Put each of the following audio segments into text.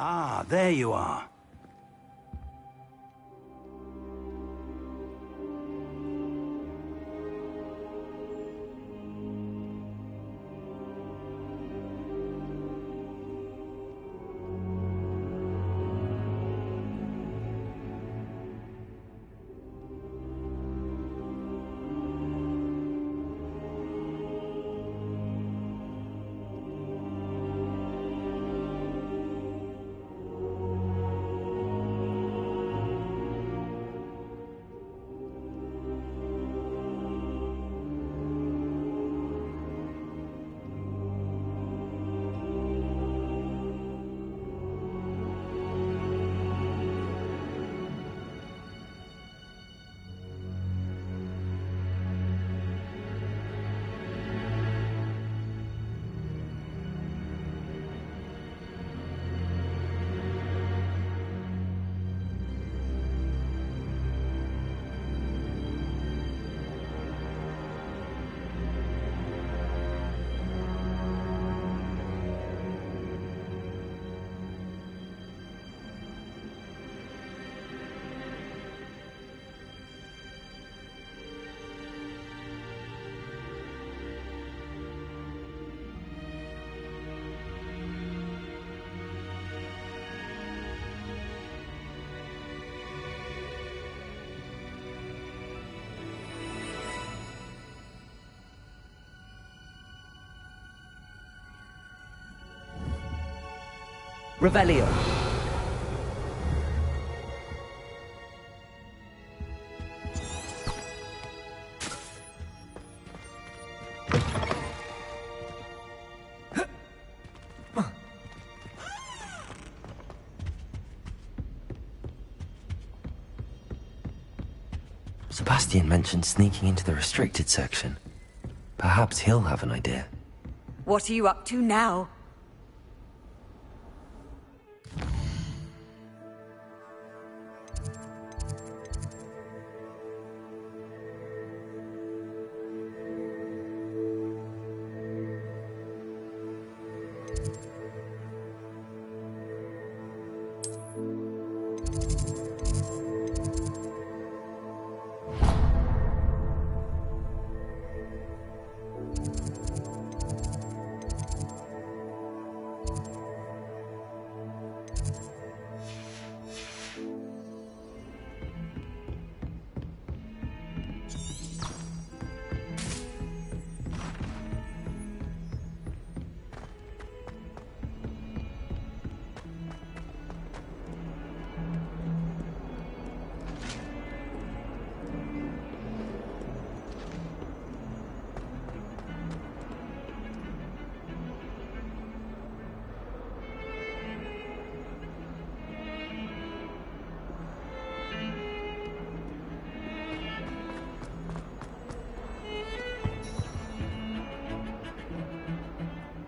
Ah, there you are. Revelio. Sebastian mentioned sneaking into the restricted section. Perhaps he'll have an idea. What are you up to now?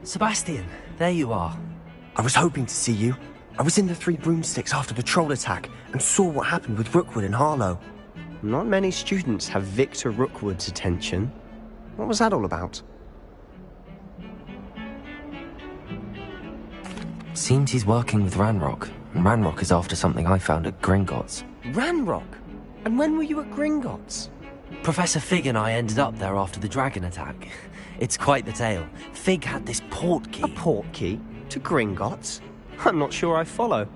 Sebastian, there you are. I was hoping to see you. I was in the Three Broomsticks after the troll attack and saw what happened with Rookwood and Harlow. Not many students have Victor Rookwood's attention. What was that all about? Seems he's working with Ranrock, and Ranrock is after something I found at Gringotts. Ranrock? And when were you at Gringotts? Professor Fig and I ended up there after the dragon attack. It's quite the tale. Fig had this port key. A port key? To Gringotts? I'm not sure I follow.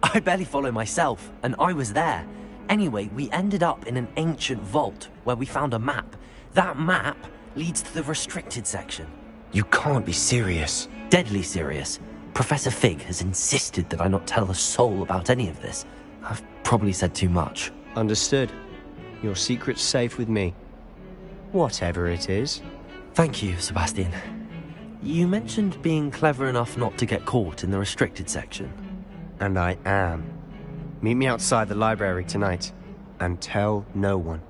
I barely follow myself, and I was there. Anyway, we ended up in an ancient vault where we found a map. That map leads to the restricted section. You can't be serious. Deadly serious. Professor Fig has insisted that I not tell a soul about any of this. I've probably said too much. Understood. Your secret's safe with me. Whatever it is. Thank you, Sebastian. You mentioned being clever enough not to get caught in the restricted section. And I am. Meet me outside the library tonight, and tell no one.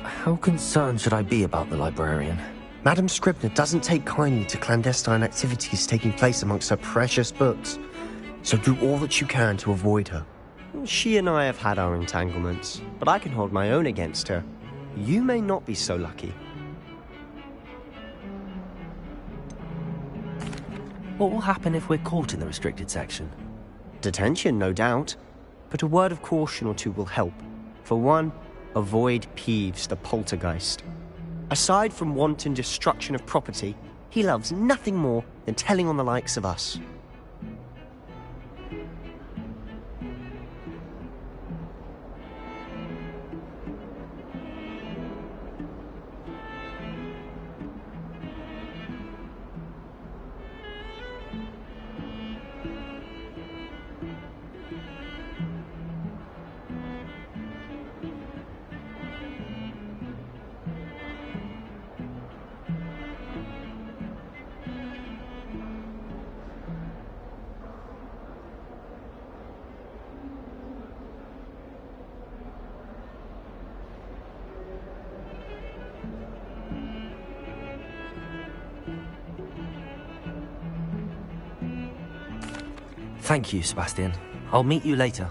How concerned should I be about the librarian? Madame Scribner doesn't take kindly to clandestine activities taking place amongst her precious books, so do all that you can to avoid her. She and I have had our entanglements, but I can hold my own against her. You may not be so lucky. What will happen if we're caught in the restricted section? Detention, no doubt. But a word of caution or two will help. For one, avoid Peeves the poltergeist. Aside from wanton destruction of property, he loves nothing more than telling on the likes of us. Thank you, Sebastian. I'll meet you later.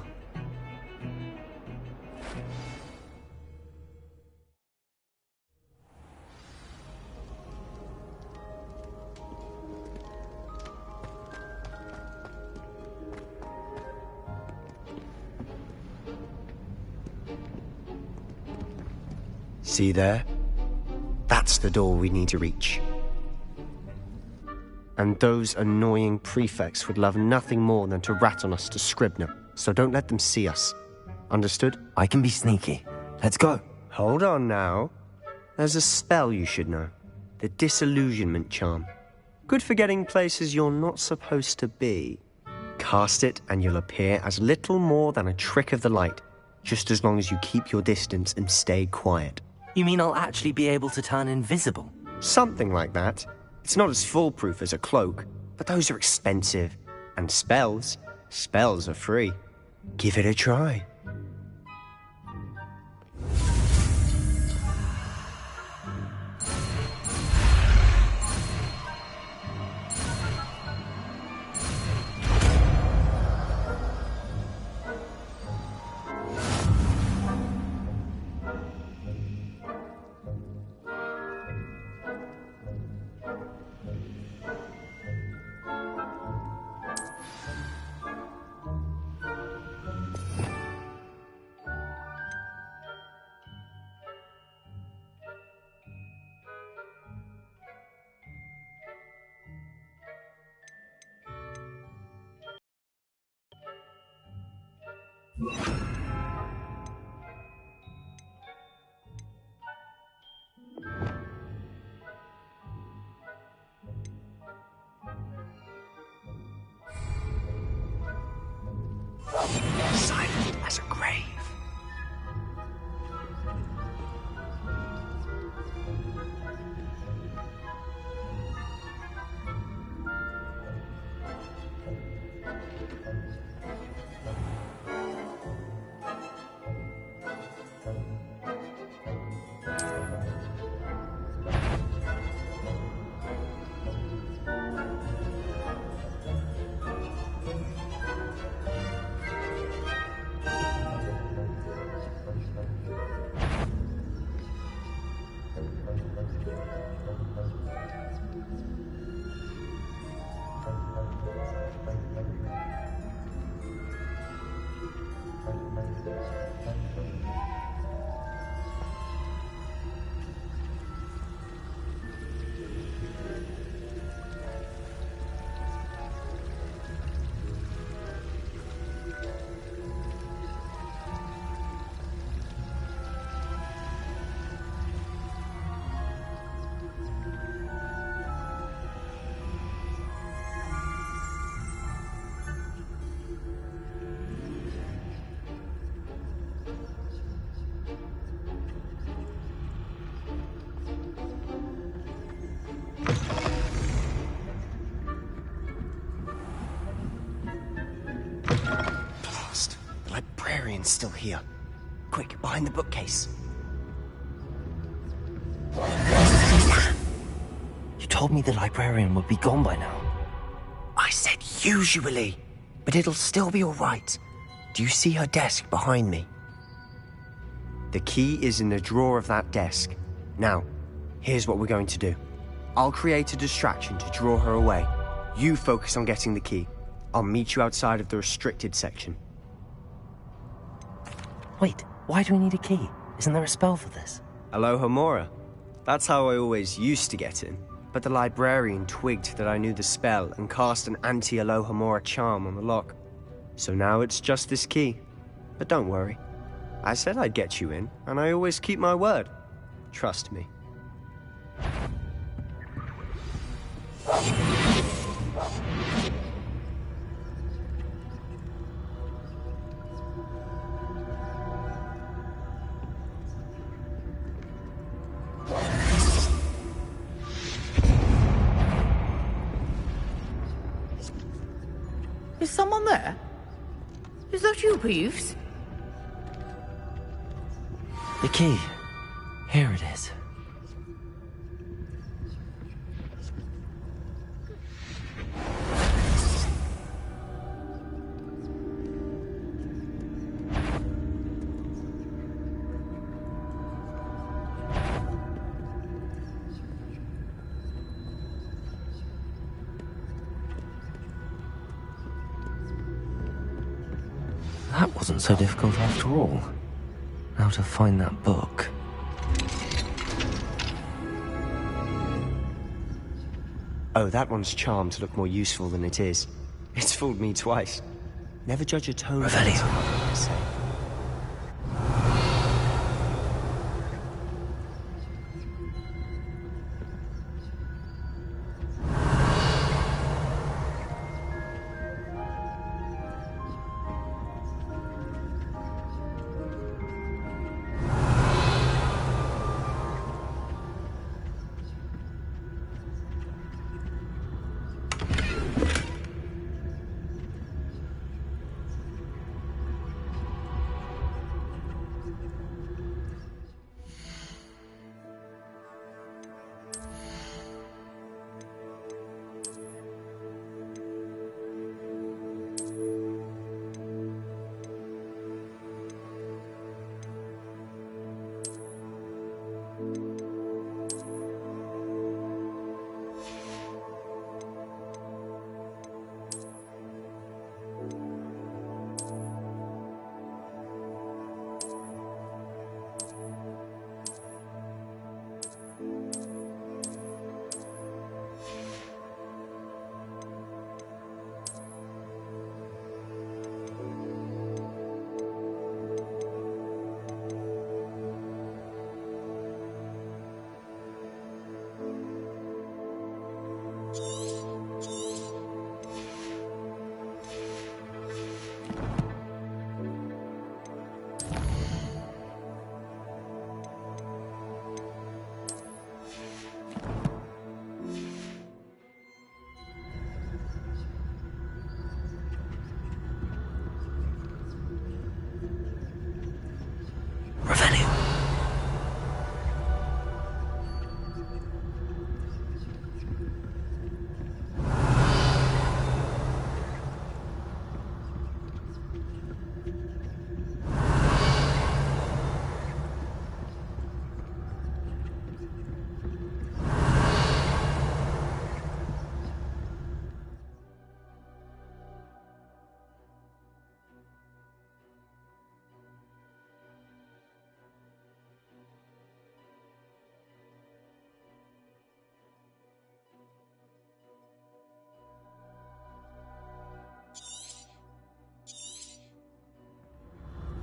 See there? That's the door we need to reach. And those annoying prefects would love nothing more than to rat on us to Scribner, so don't let them see us. Understood? I can be sneaky. Let's go. Hold on now. There's a spell you should know. The Disillusionment Charm. Good for getting places you're not supposed to be. Cast it and you'll appear as little more than a trick of the light, just as long as you keep your distance and stay quiet. You mean I'll actually be able to turn invisible? Something like that. It's not as foolproof as a cloak, but those are expensive. And spells are free. Give it a try. Silent as a grave. Librarian's still here. Quick, behind the bookcase. You told me the librarian would be gone by now. I said usually, but it'll still be all right. Do you see her desk behind me? The key is in the drawer of that desk. Now, here's what we're going to do. I'll create a distraction to draw her away. You focus on getting the key. I'll meet you outside of the restricted section. Wait, why do we need a key? Isn't there a spell for this? Alohomora. That's how I always used to get in. But the librarian twigged that I knew the spell and cast an anti-Alohomora charm on the lock. So now it's just this key. But don't worry. I said I'd get you in, and I always keep my word. Trust me. Is someone there? Is that you, Peeves? The key. Here it is. That wasn't so difficult after all. Now to find that book. Oh, that one's charmed to look more useful than it is. It's fooled me twice. Never judge a toad. Revelio. I say.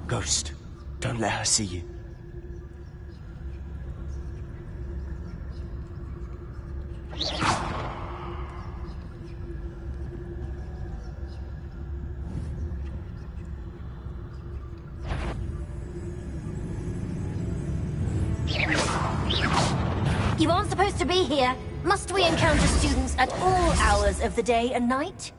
Ghost, don't let her see you. You aren't supposed to be here. Must we encounter students at all hours of the day and night?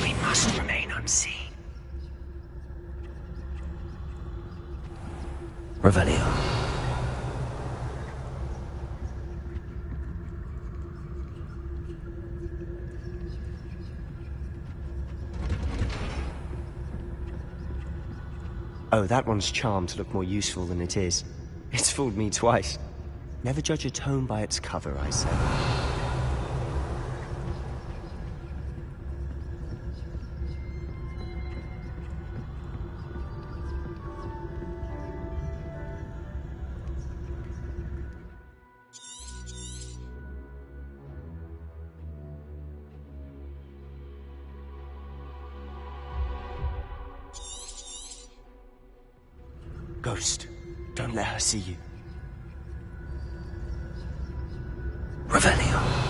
We must remain unseen. Revelio. Oh, that one's charmed to look more useful than it is. It's fooled me twice. Never judge a tome by its cover, I say. Ghost, don't let her see you. Revelio.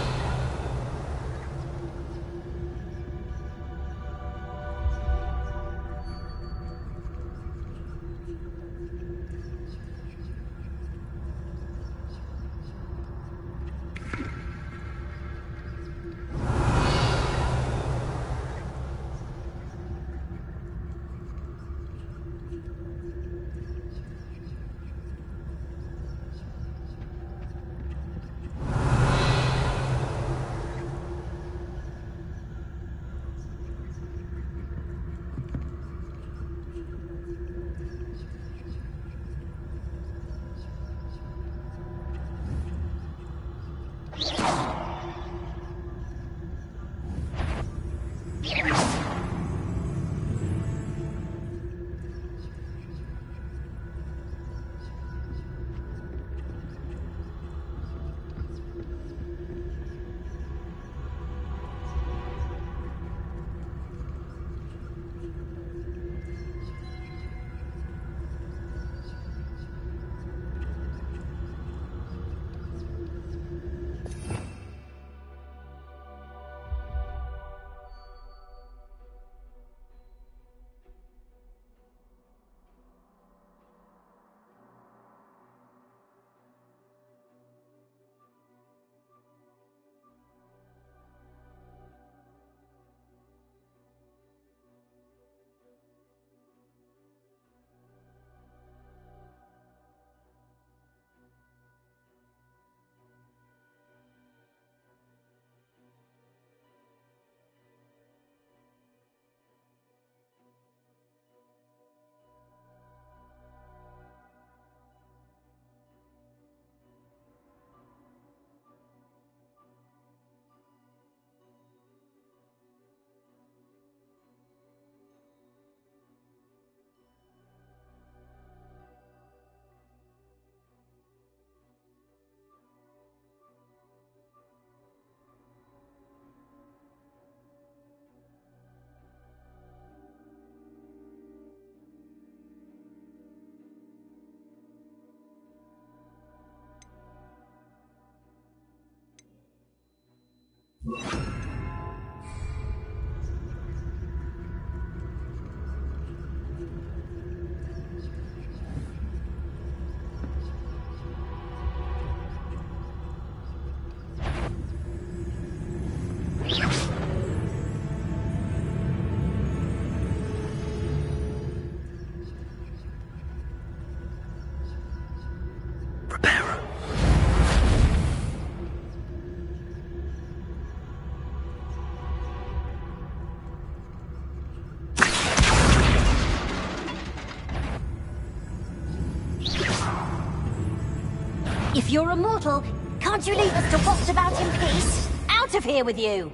If you're immortal, can't you leave us to watch about in peace? Out of here with you!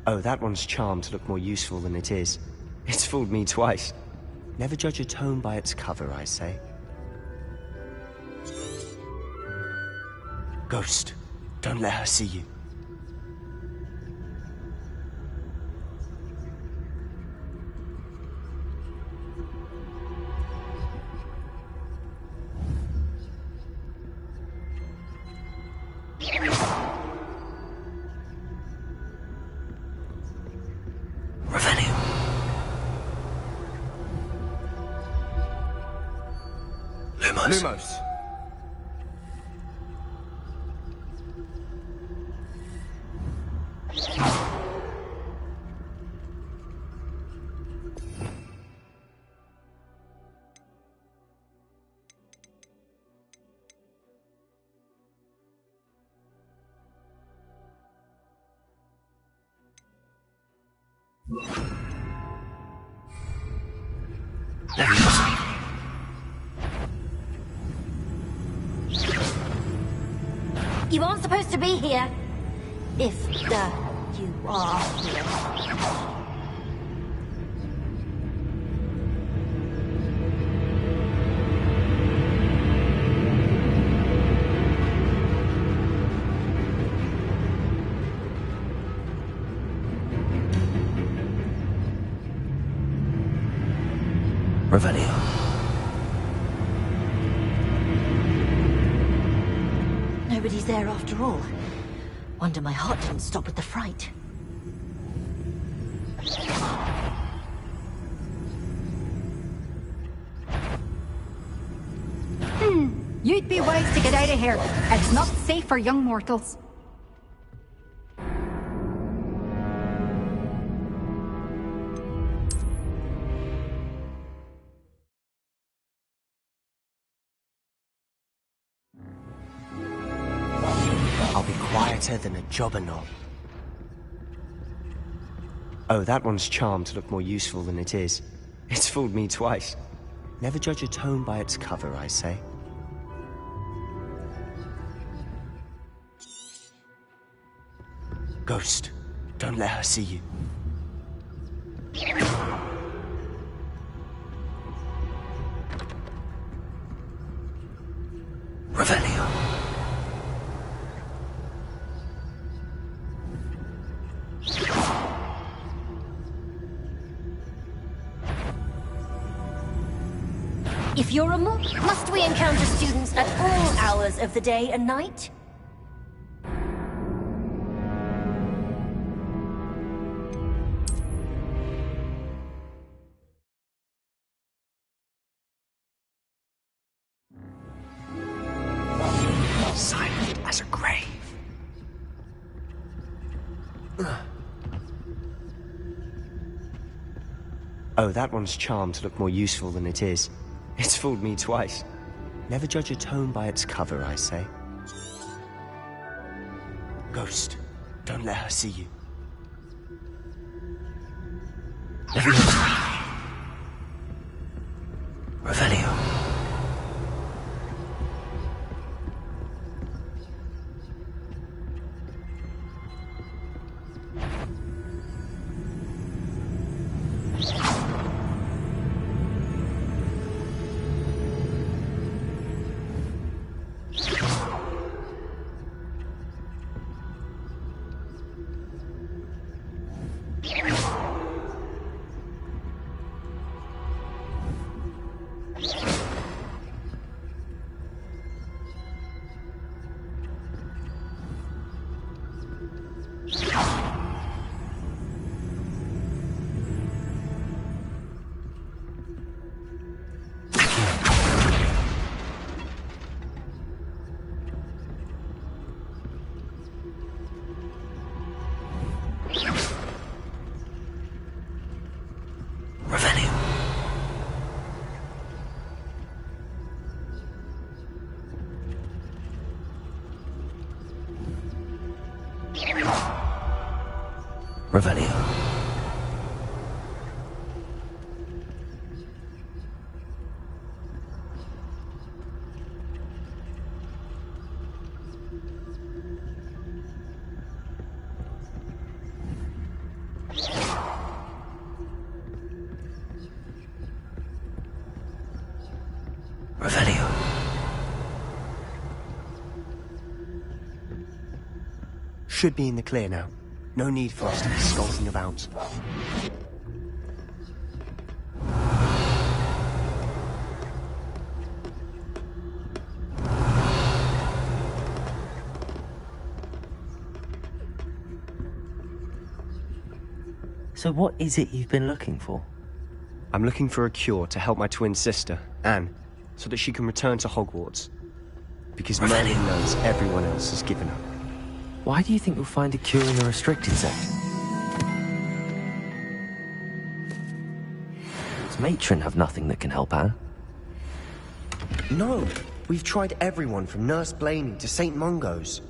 Oh, that one's charmed to look more useful than it is. It's fooled me twice. Never judge a tome by its cover, I say. Ghost, don't let her see you. Lumos. You aren't supposed to be here. If, you are here. Revelio. Nobody's there after all. Wonder my heart didn't stop with the fright. You'd be wise to get out of here. It's not safe for young mortals. I'll be quieter than a jobberknoll. Oh, that one's charmed to look more useful than it is. It's fooled me twice. Never judge a tome by its cover, I say. Ghost, don't let her see you. Revelio. If you're a monk, must we encounter students at all hours of the day and night? Silent as a grave. Oh, that one's charmed to look more useful than it is. It's fooled me twice. Never judge a tome by its cover, I say. Ghost, don't let her see you. Revelio. Revelio. Revelio. Should be in the clear now. No need for us to be skulking about. So what is it you've been looking for? I'm looking for a cure to help my twin sister, Anne. so that she can return to Hogwarts. Because Revelio. Merlin knows everyone else has given up. Why do you think you'll find a cure in the restricted section? Does Matron have nothing that can help Anne? No, we've tried everyone from Nurse Blaney to St. Mungo's.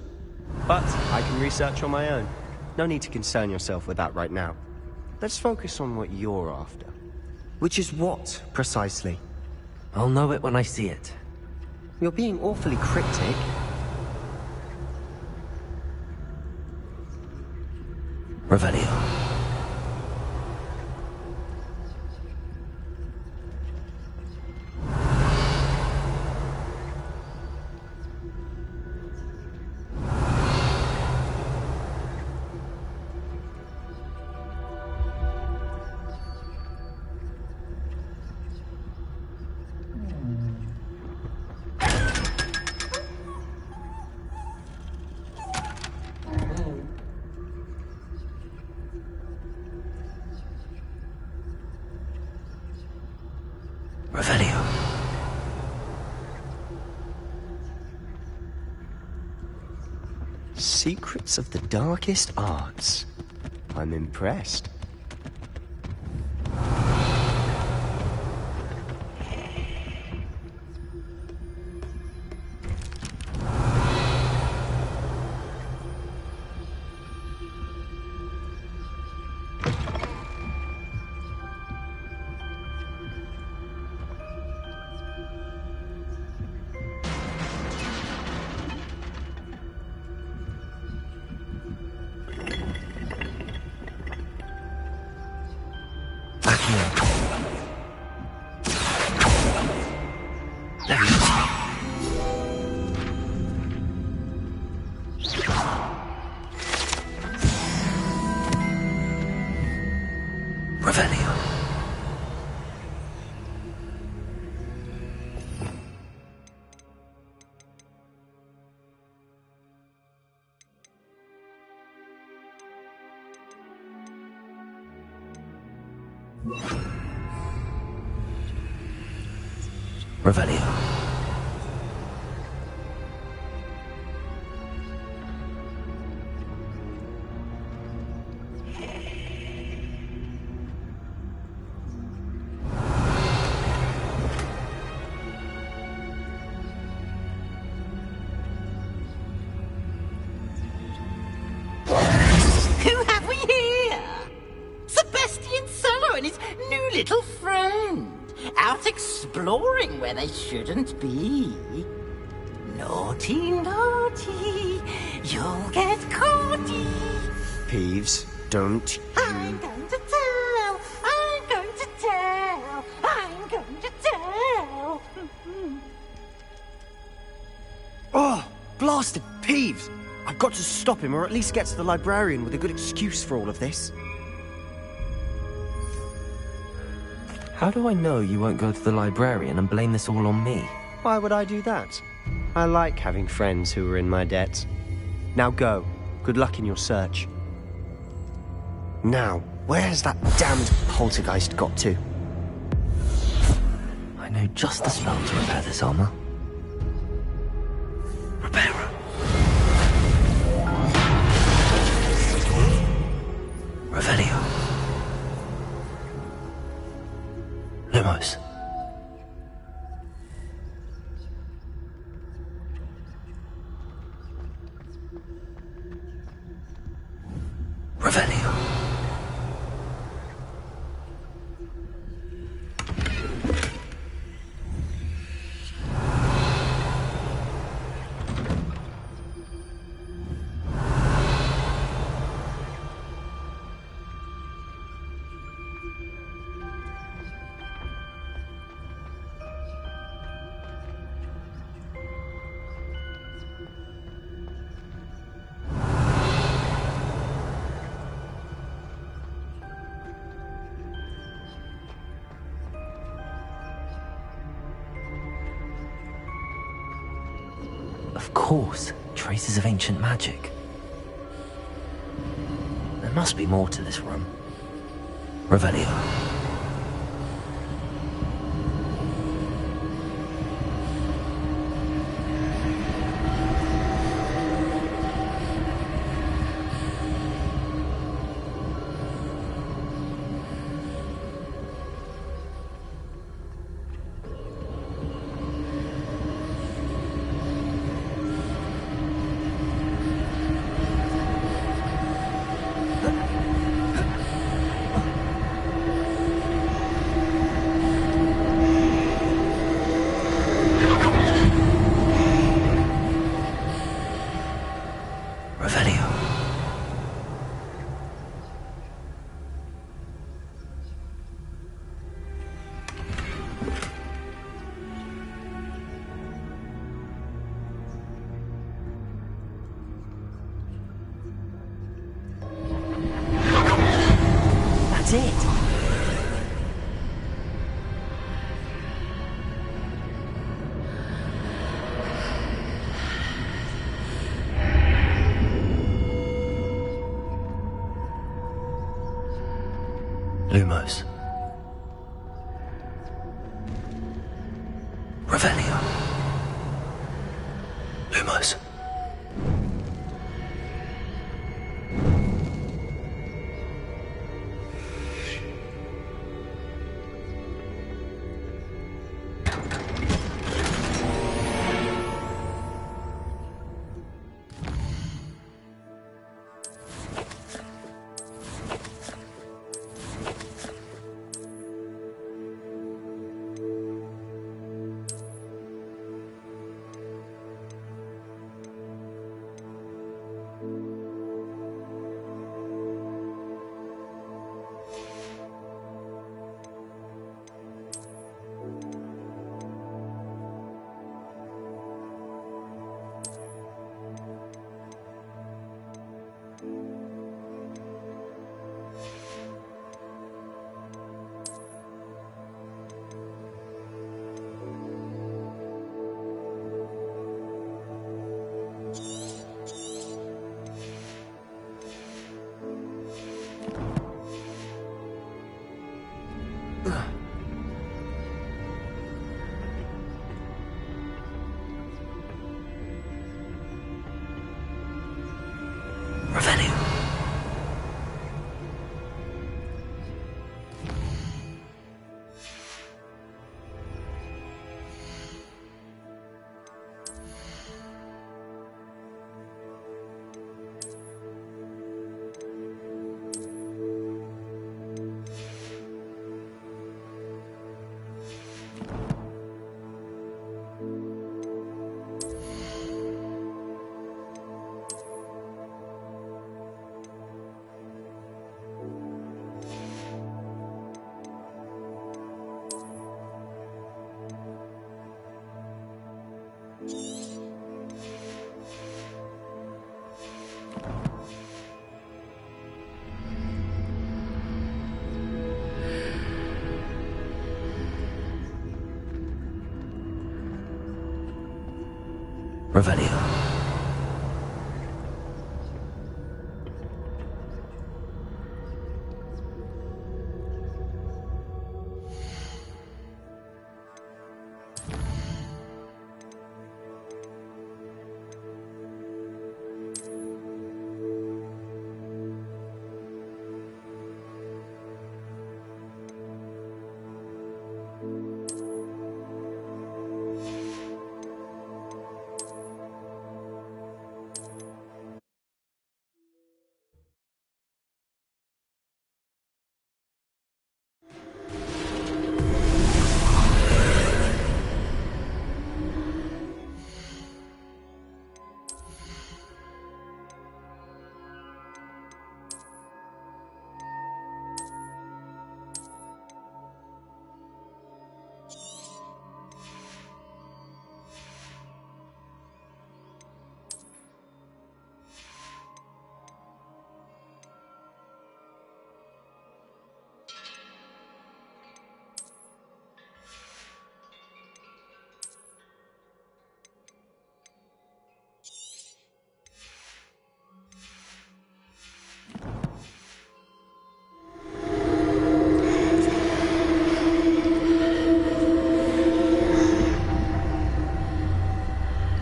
But I can research on my own. No need to concern yourself with that right now. Let's focus on what you're after. Which is what, precisely? I'll know it when I see it. You're being awfully cryptic. Revelio. Revelio. Secrets of the darkest arts. I'm impressed. Revelio. Revelio. Who have we here? Sebastian Solo and his new little friend. Out exploring where they shouldn't be. Naughty, naughty. You'll get caughty. Peeves, don't you... I'm going to tell. I'm going to tell. I'm going to tell. Oh, blasted Peeves! I've got to stop him, or at least get to the librarian with a good excuse for all of this. How do I know you won't go to the librarian and blame this all on me? Why would I do that? I like having friends who are in my debt. Now go. Good luck in your search. Now, where's that damned poltergeist got to? I know just the spell to repair this armor. Repair it. Revelio. Lumos. Revelio. Of course, traces of ancient magic. There must be more to this room. Revelio. That's it! Lumos. Revelio. Lumos. Revelio. Revelio.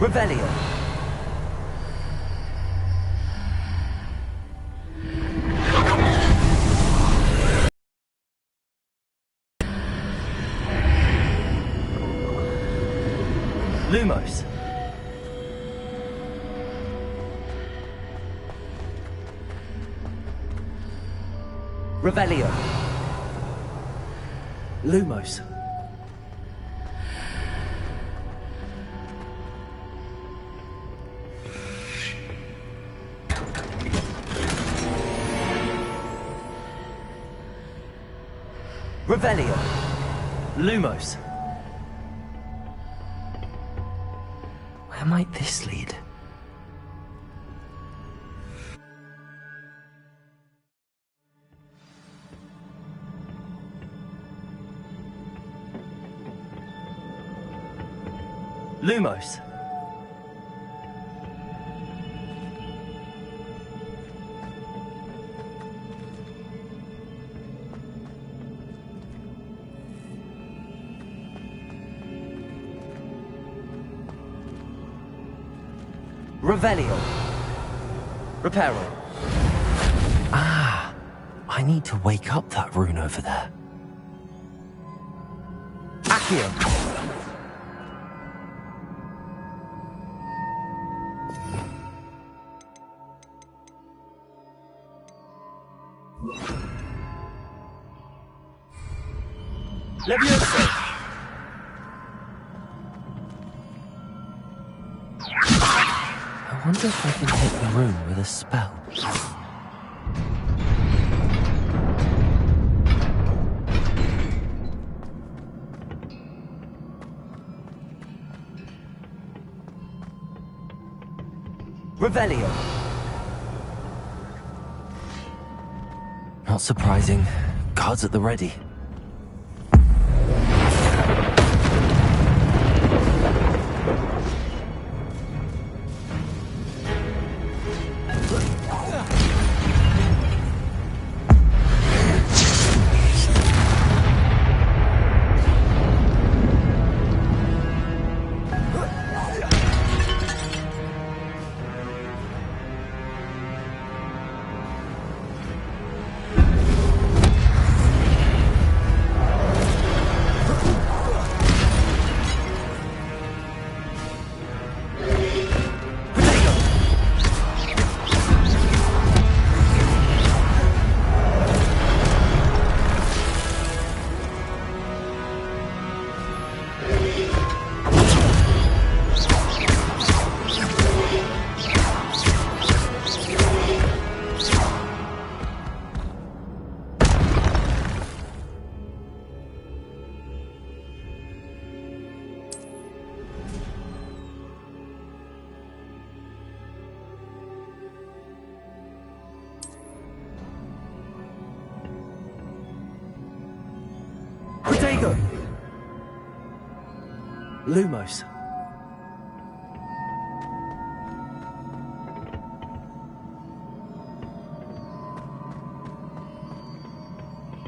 Revelio. Lumos. Revelio. Lumos. Revelio. Lumos. Where might this lead? Lumos. Revelio. Reparo. Ah, I need to wake up that rune over there. Accio. Levioso. I wonder if I can hit the room with a spell. Revelio. Not surprising. Guards at the ready. Protego! Lumos.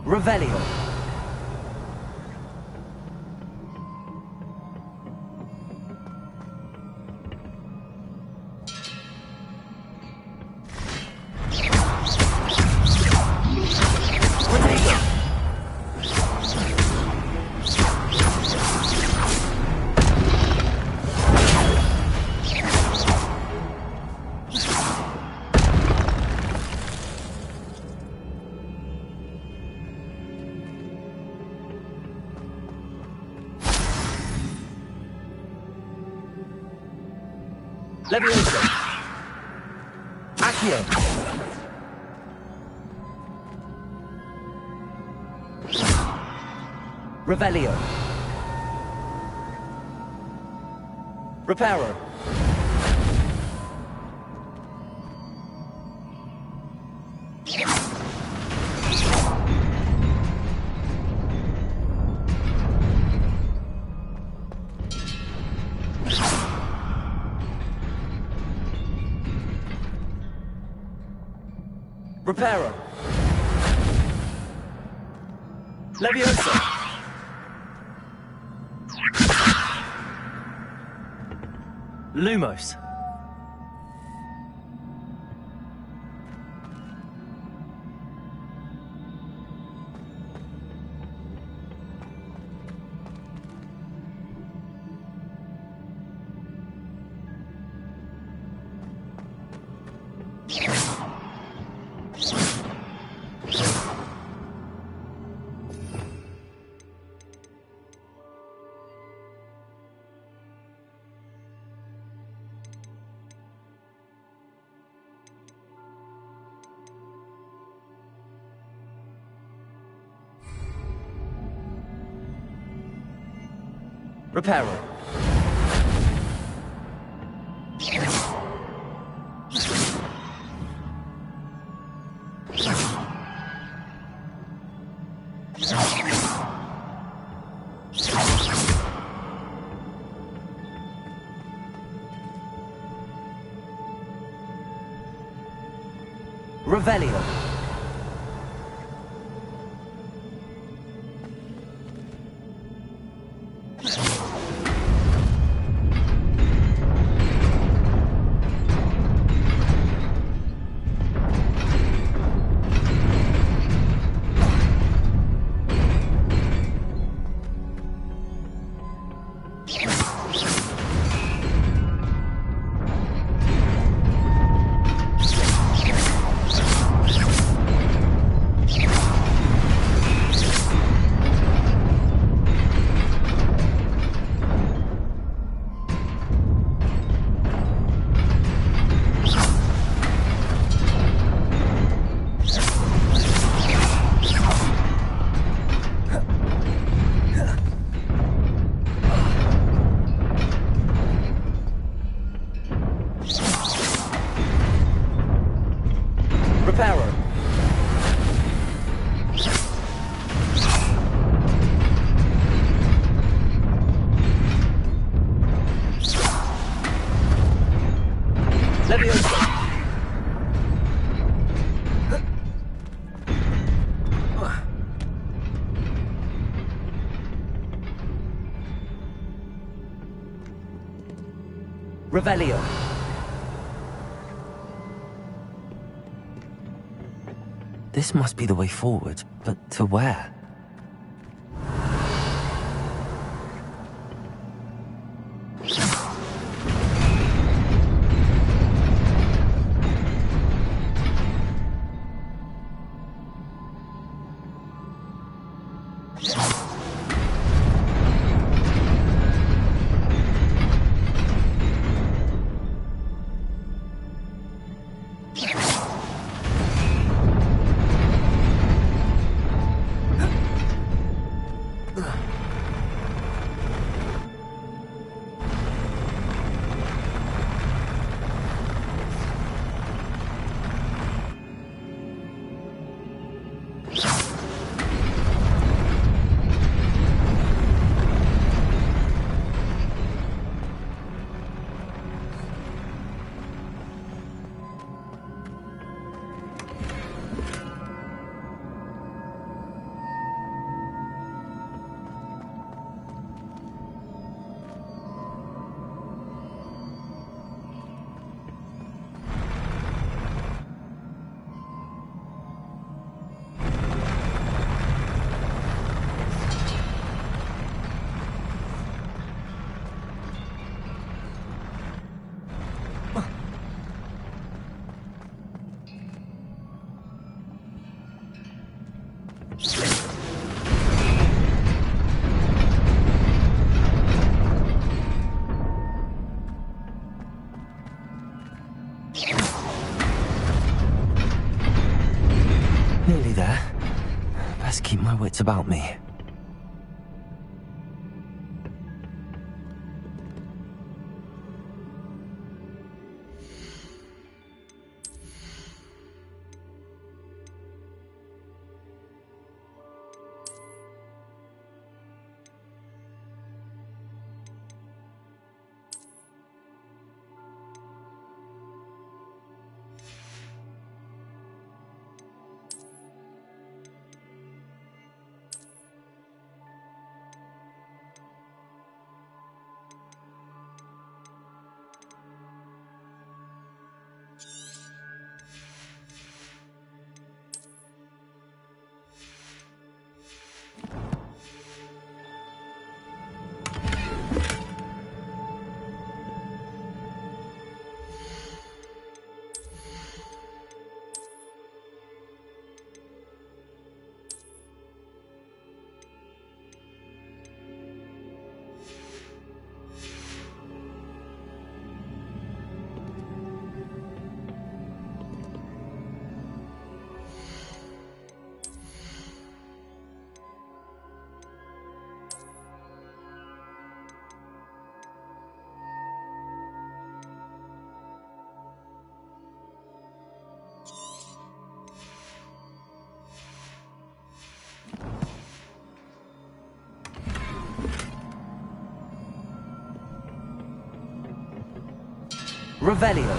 Revelio. Levioso. Accio. Revelio. Reparo. Reparo. Levioso. Lumos. Reparo. Revelio. Reparo. Leviosa. Revelio. This must be the way forward, but to where? Nearly there. Best keep my wits about me. Revelio.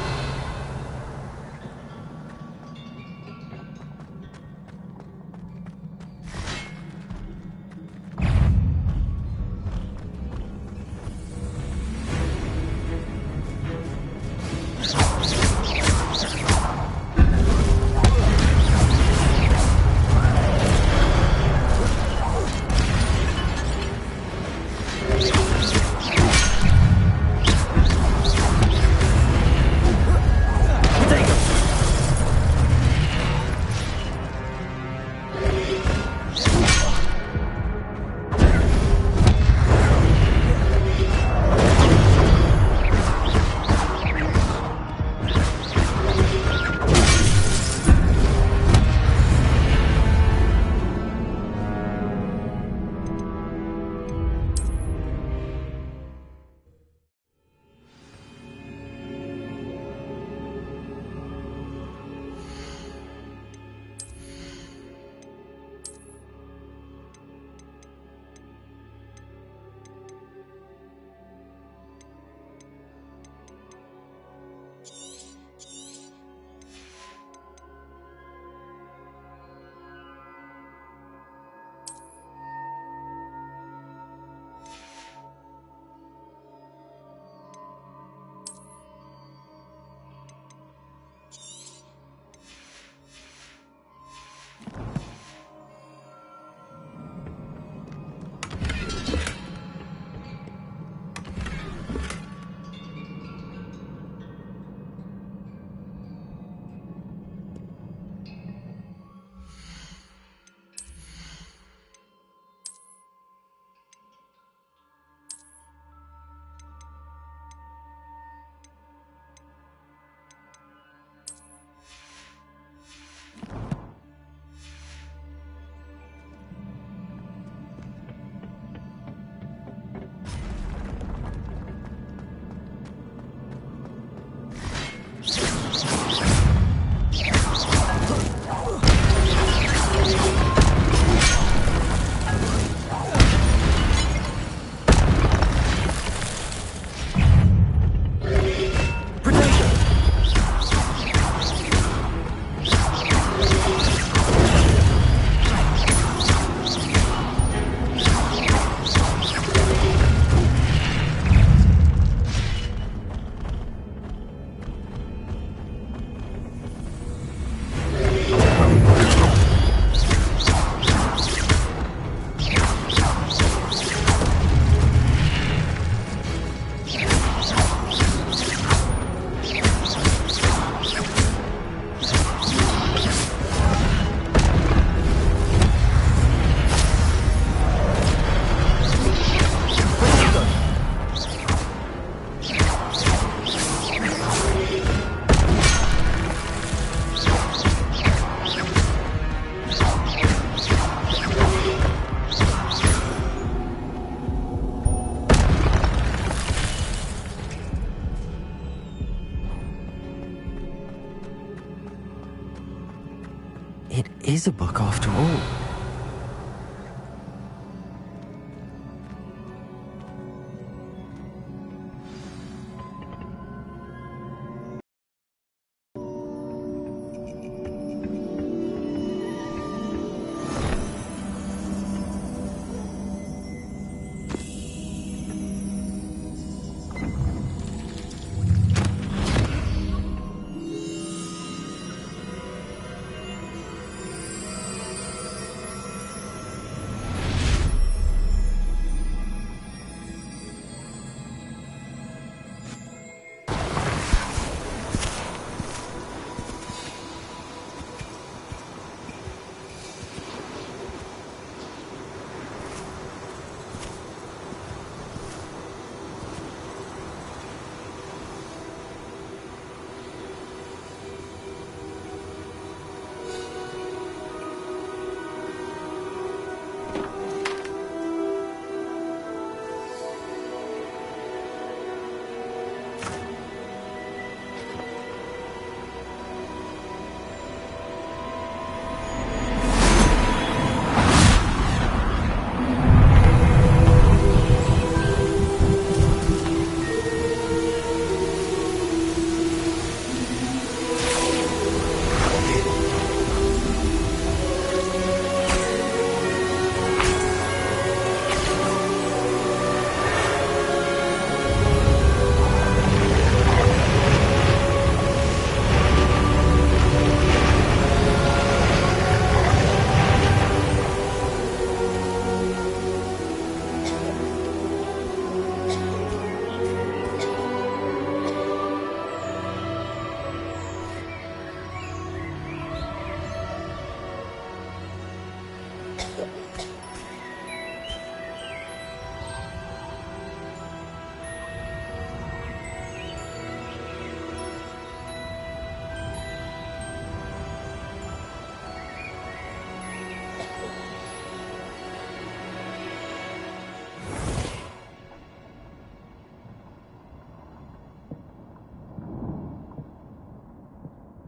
is a book after all.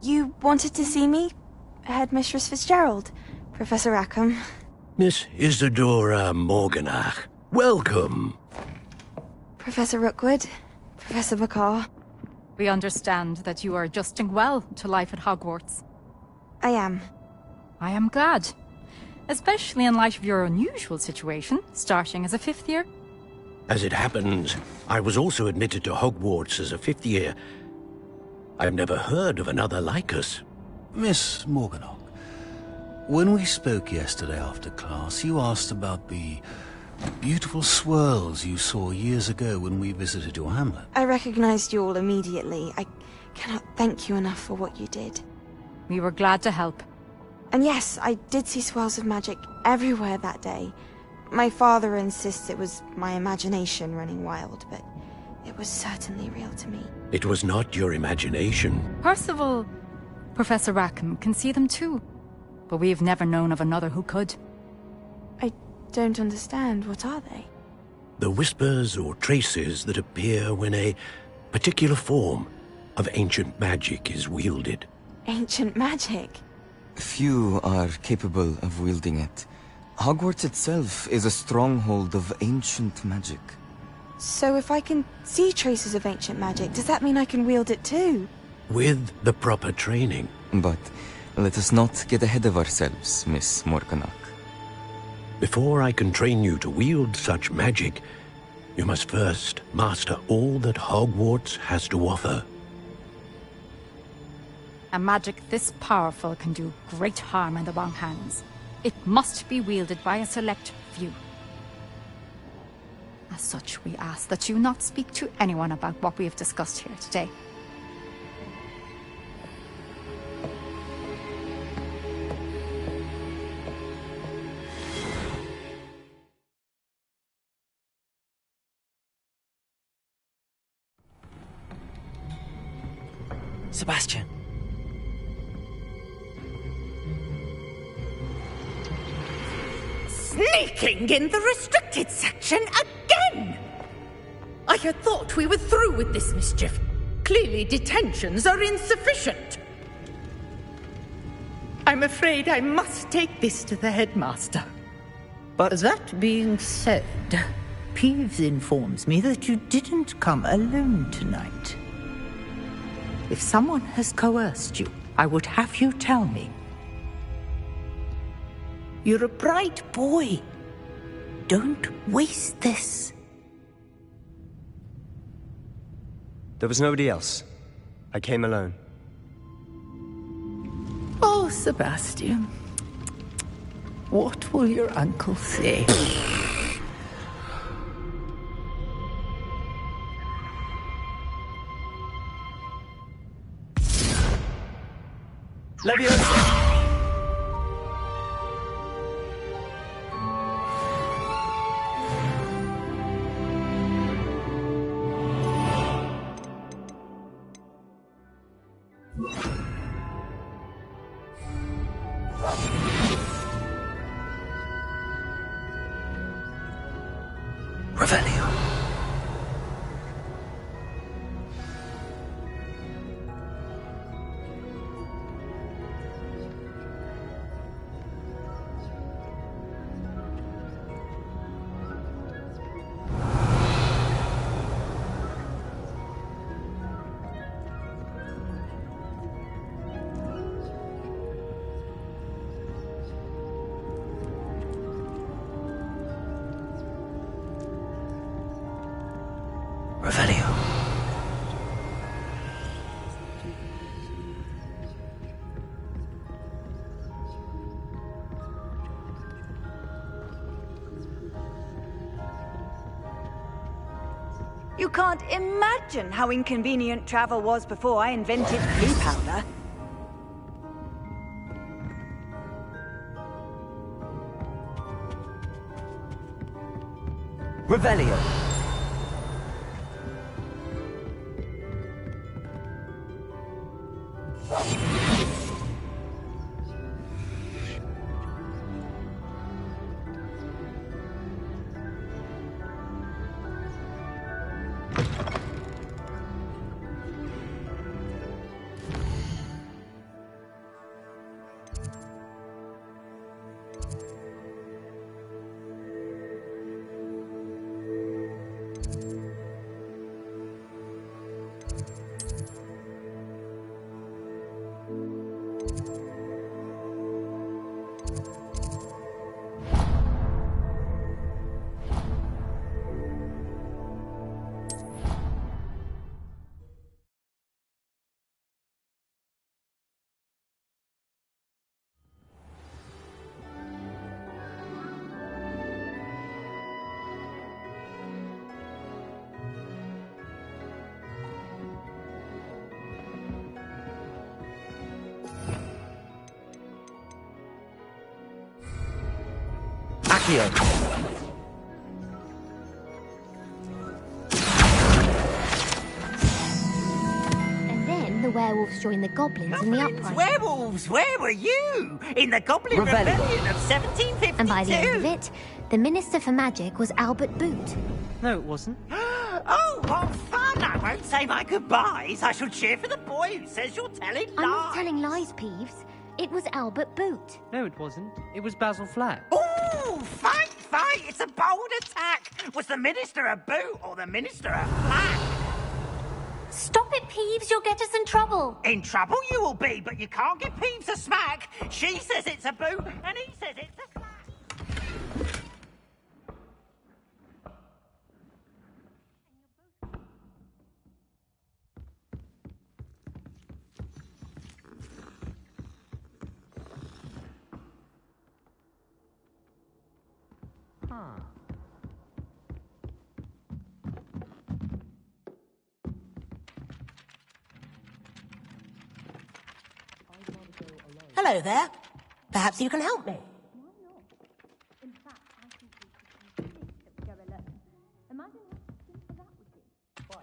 You wanted to see me? Headmistress Fitzgerald, Professor Rackham. Miss Isadora Morganach, welcome. Professor Rookwood, Professor Bakar. We understand that you are adjusting well to life at Hogwarts. I am. I am glad. Especially in light of your unusual situation, starting as a 5th year. As it happens, I was also admitted to Hogwarts as a 5th year. I've never heard of another like us. Miss Morganach, when we spoke yesterday after class, you asked about the beautiful swirls you saw years ago when we visited your hamlet. I recognized you all immediately. I cannot thank you enough for what you did. We were glad to help. And yes, I did see swirls of magic everywhere that day. My father insists it was my imagination running wild, but it was certainly real to me. It was not your imagination. Percival, Professor Rackham can see them too. But we've never known of another who could. I don't understand. What are they? The whispers or traces that appear when a particular form of ancient magic is wielded. Ancient magic? Few are capable of wielding it. Hogwarts itself is a stronghold of ancient magic. So if I can see traces of ancient magic, does that mean I can wield it too? With the proper training. But let us not get ahead of ourselves, Miss Morganach. Before I can train you to wield such magic, you must first master all that Hogwarts has to offer. A magic this powerful can do great harm in the wrong hands. It must be wielded by a select few. As such, we ask that you not speak to anyone about what we have discussed here today. Sebastian. Sneaking in the restricted section again! I had thought we were through with this mischief. Clearly detentions are insufficient. I'm afraid I must take this to the headmaster. But that being said, Peeves informs me that you didn't come alone tonight. If someone has coerced you, I would have you tell me. You're a bright boy. Don't waste this. There was nobody else. I came alone. Oh, Sebastian. What will your uncle say? Leviosa! Revelio. Revelio. You can't imagine how inconvenient travel was before I invented blue powder. Revelio. Accio. And then the werewolves joined the goblins in the uprising. Werewolves, where were you? In the Goblin Rebellion of 1752. And by the end of it, the Minister for Magic was Albert Boot. No, it wasn't. Oh, what fun! I won't say my goodbyes. I shall cheer for the boy who says you're telling lies. I'm not telling lies, Peeves. It was Albert Boot. No, it wasn't. It was Basil Flack. Ooh, fight, fight! It's a bold attack. Was the Minister a boot or the Minister a flack? Stop it, Peeves. You'll get us in trouble. In trouble you will be, but you can't give Peeves a smack. She says it's a boot, and he says it's a flack. Hello there. Perhaps you can help me.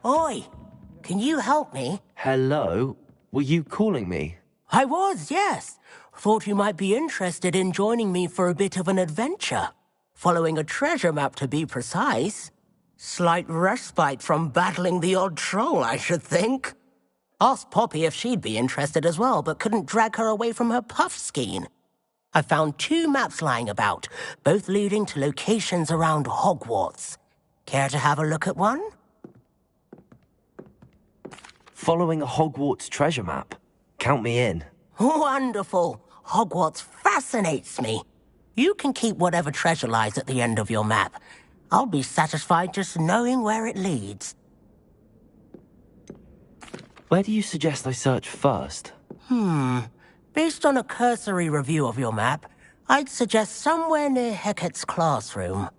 Oi, can you help me? Hello? Were you calling me? I was, yes. Thought you might be interested in joining me for a bit of an adventure. Following a treasure map, to be precise. Slight respite from battling the odd troll, I should think. Asked Poppy if she'd be interested as well, but couldn't drag her away from her puff skein. I found 2 maps lying about, both leading to locations around Hogwarts. Care to have a look at one? Following a Hogwarts treasure map. Count me in. Wonderful. Hogwarts fascinates me. You can keep whatever treasure lies at the end of your map. I'll be satisfied just knowing where it leads. Where do you suggest I search first? Based on a cursory review of your map, I'd suggest somewhere near Hecate's classroom.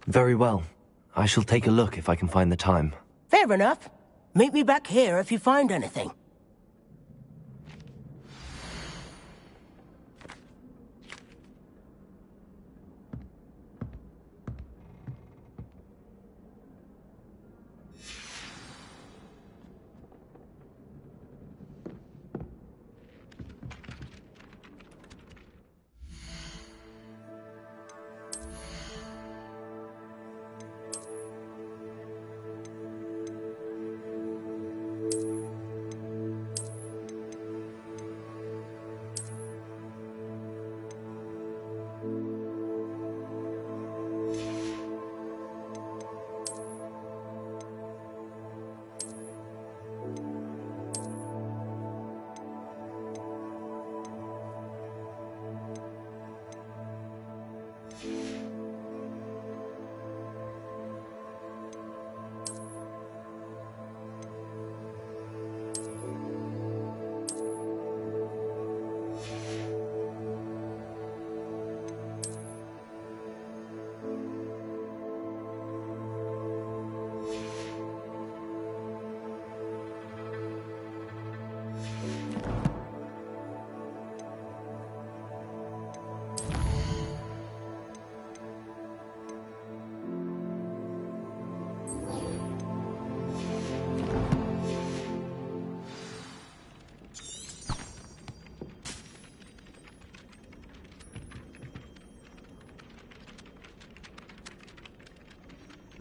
Very well. I shall take a look if I can find the time. Fair enough. Meet me back here if you find anything.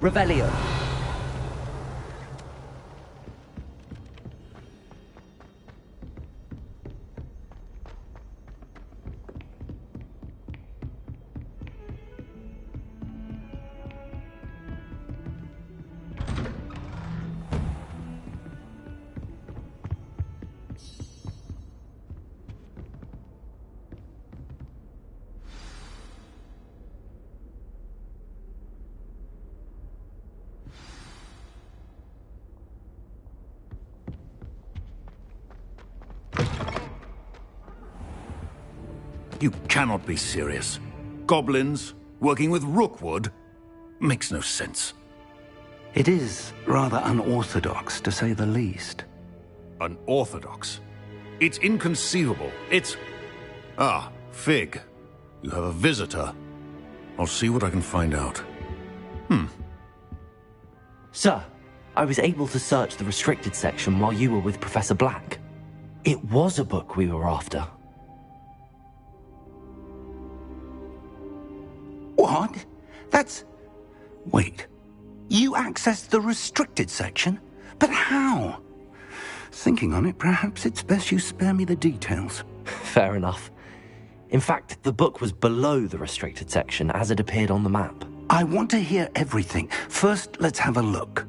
Revelio. You cannot be serious. Goblins working with Rookwood? Makes no sense. It is rather unorthodox, to say the least. Unorthodox? It's inconceivable. It's... Ah, Fig. You have a visitor. I'll see what I can find out. Sir, I was able to search the restricted section while you were with Professor Black. It was a book we were after. What? That's... Wait. You accessed the restricted section? But how? Thinking on it, perhaps it's best you spare me the details. Fair enough. In fact, the book was below the restricted section as it appeared on the map. I want to hear everything. First, let's have a look.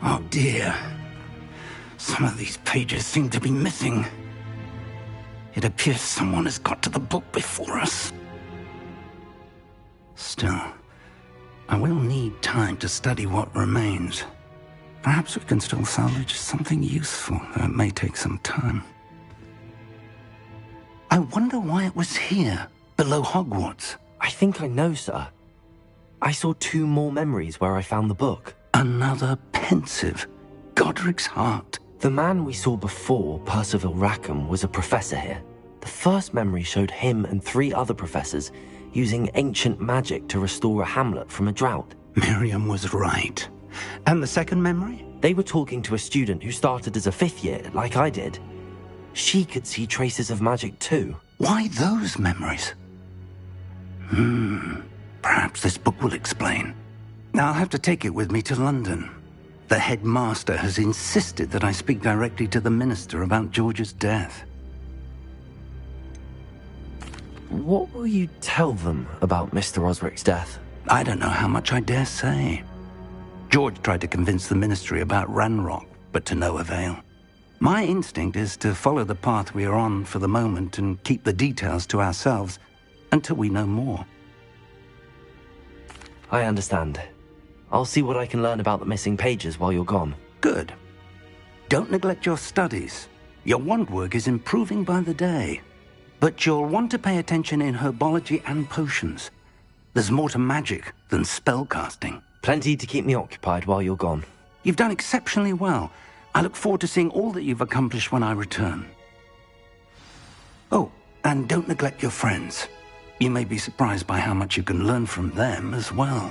Oh dear. Some of these pages seem to be missing. It appears someone has got to the book before us. Still, I will need time to study what remains. Perhaps we can still salvage something useful, though it may take some time. I wonder why it was here, below Hogwarts. I think I know, sir. I saw 2 more memories where I found the book. Another pensive. Godric's heart. The man we saw before, Percival Rackham, was a professor here. The first memory showed him and 3 other professors using ancient magic to restore a hamlet from a drought. Miriam was right. And the second memory? They were talking to a student who started as a 5th year, like I did. She could see traces of magic too. Why those memories? Perhaps this book will explain. Now I'll have to take it with me to London. The headmaster has insisted that I speak directly to the minister about George's death. What will you tell them about Mr. Osric's death? I don't know how much I dare say. George tried to convince the ministry about Ranrock, but to no avail. My instinct is to follow the path we are on for the moment and keep the details to ourselves until we know more. I understand. I'll see what I can learn about the missing pages while you're gone. Good. Don't neglect your studies. Your wand work is improving by the day. But you'll want to pay attention in herbology and potions. There's more to magic than spellcasting. Plenty to keep me occupied while you're gone. You've done exceptionally well. I look forward to seeing all that you've accomplished when I return. Oh, and don't neglect your friends. You may be surprised by how much you can learn from them as well.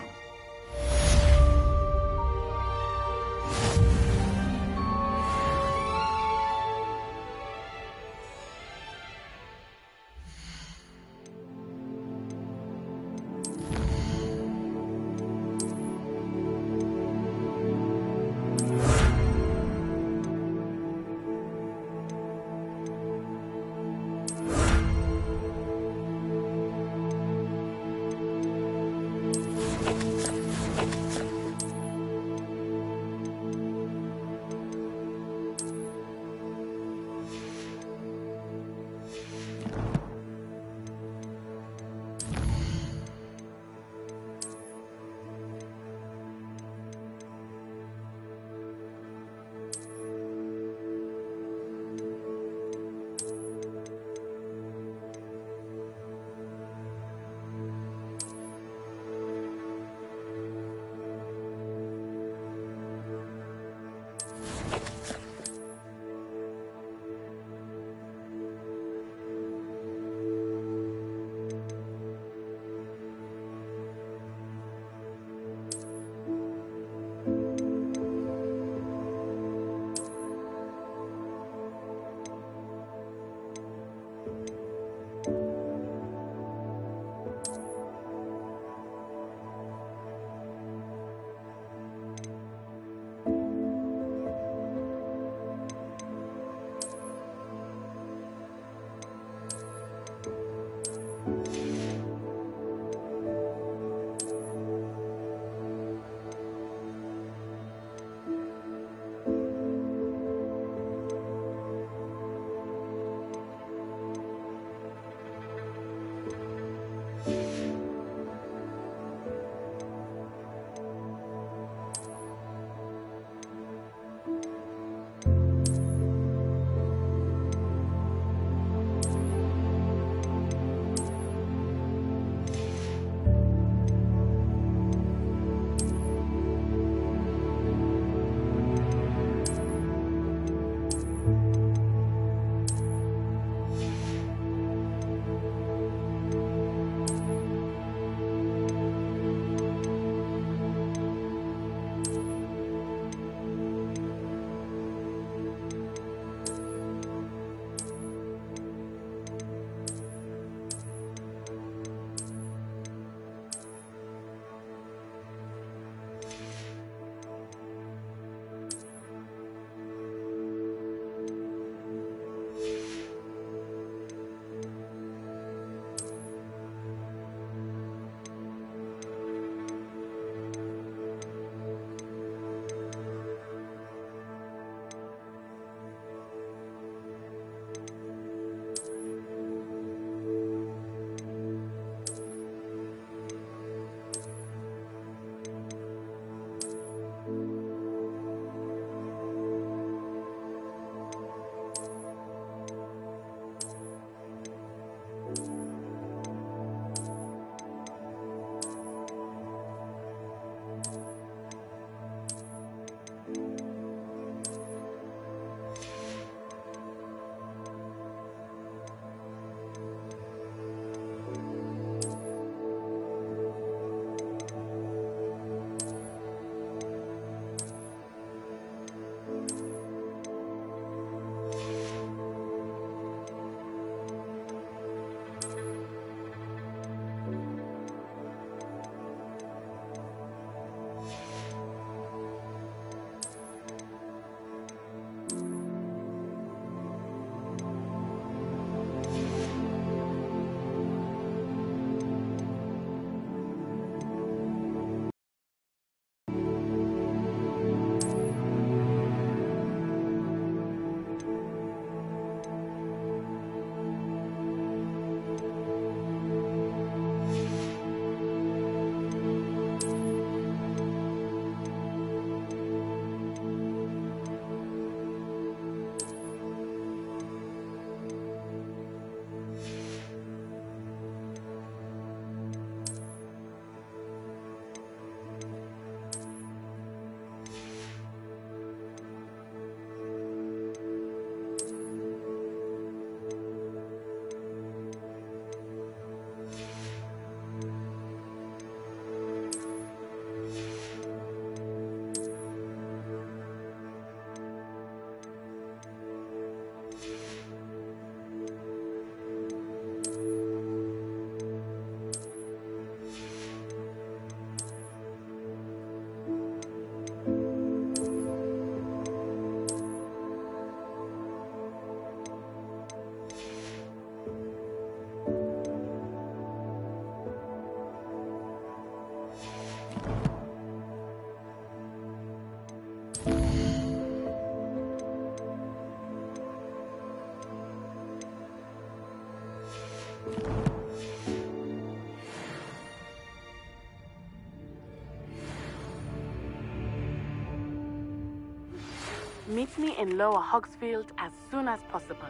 Meet me in Lower Hogsfield as soon as possible.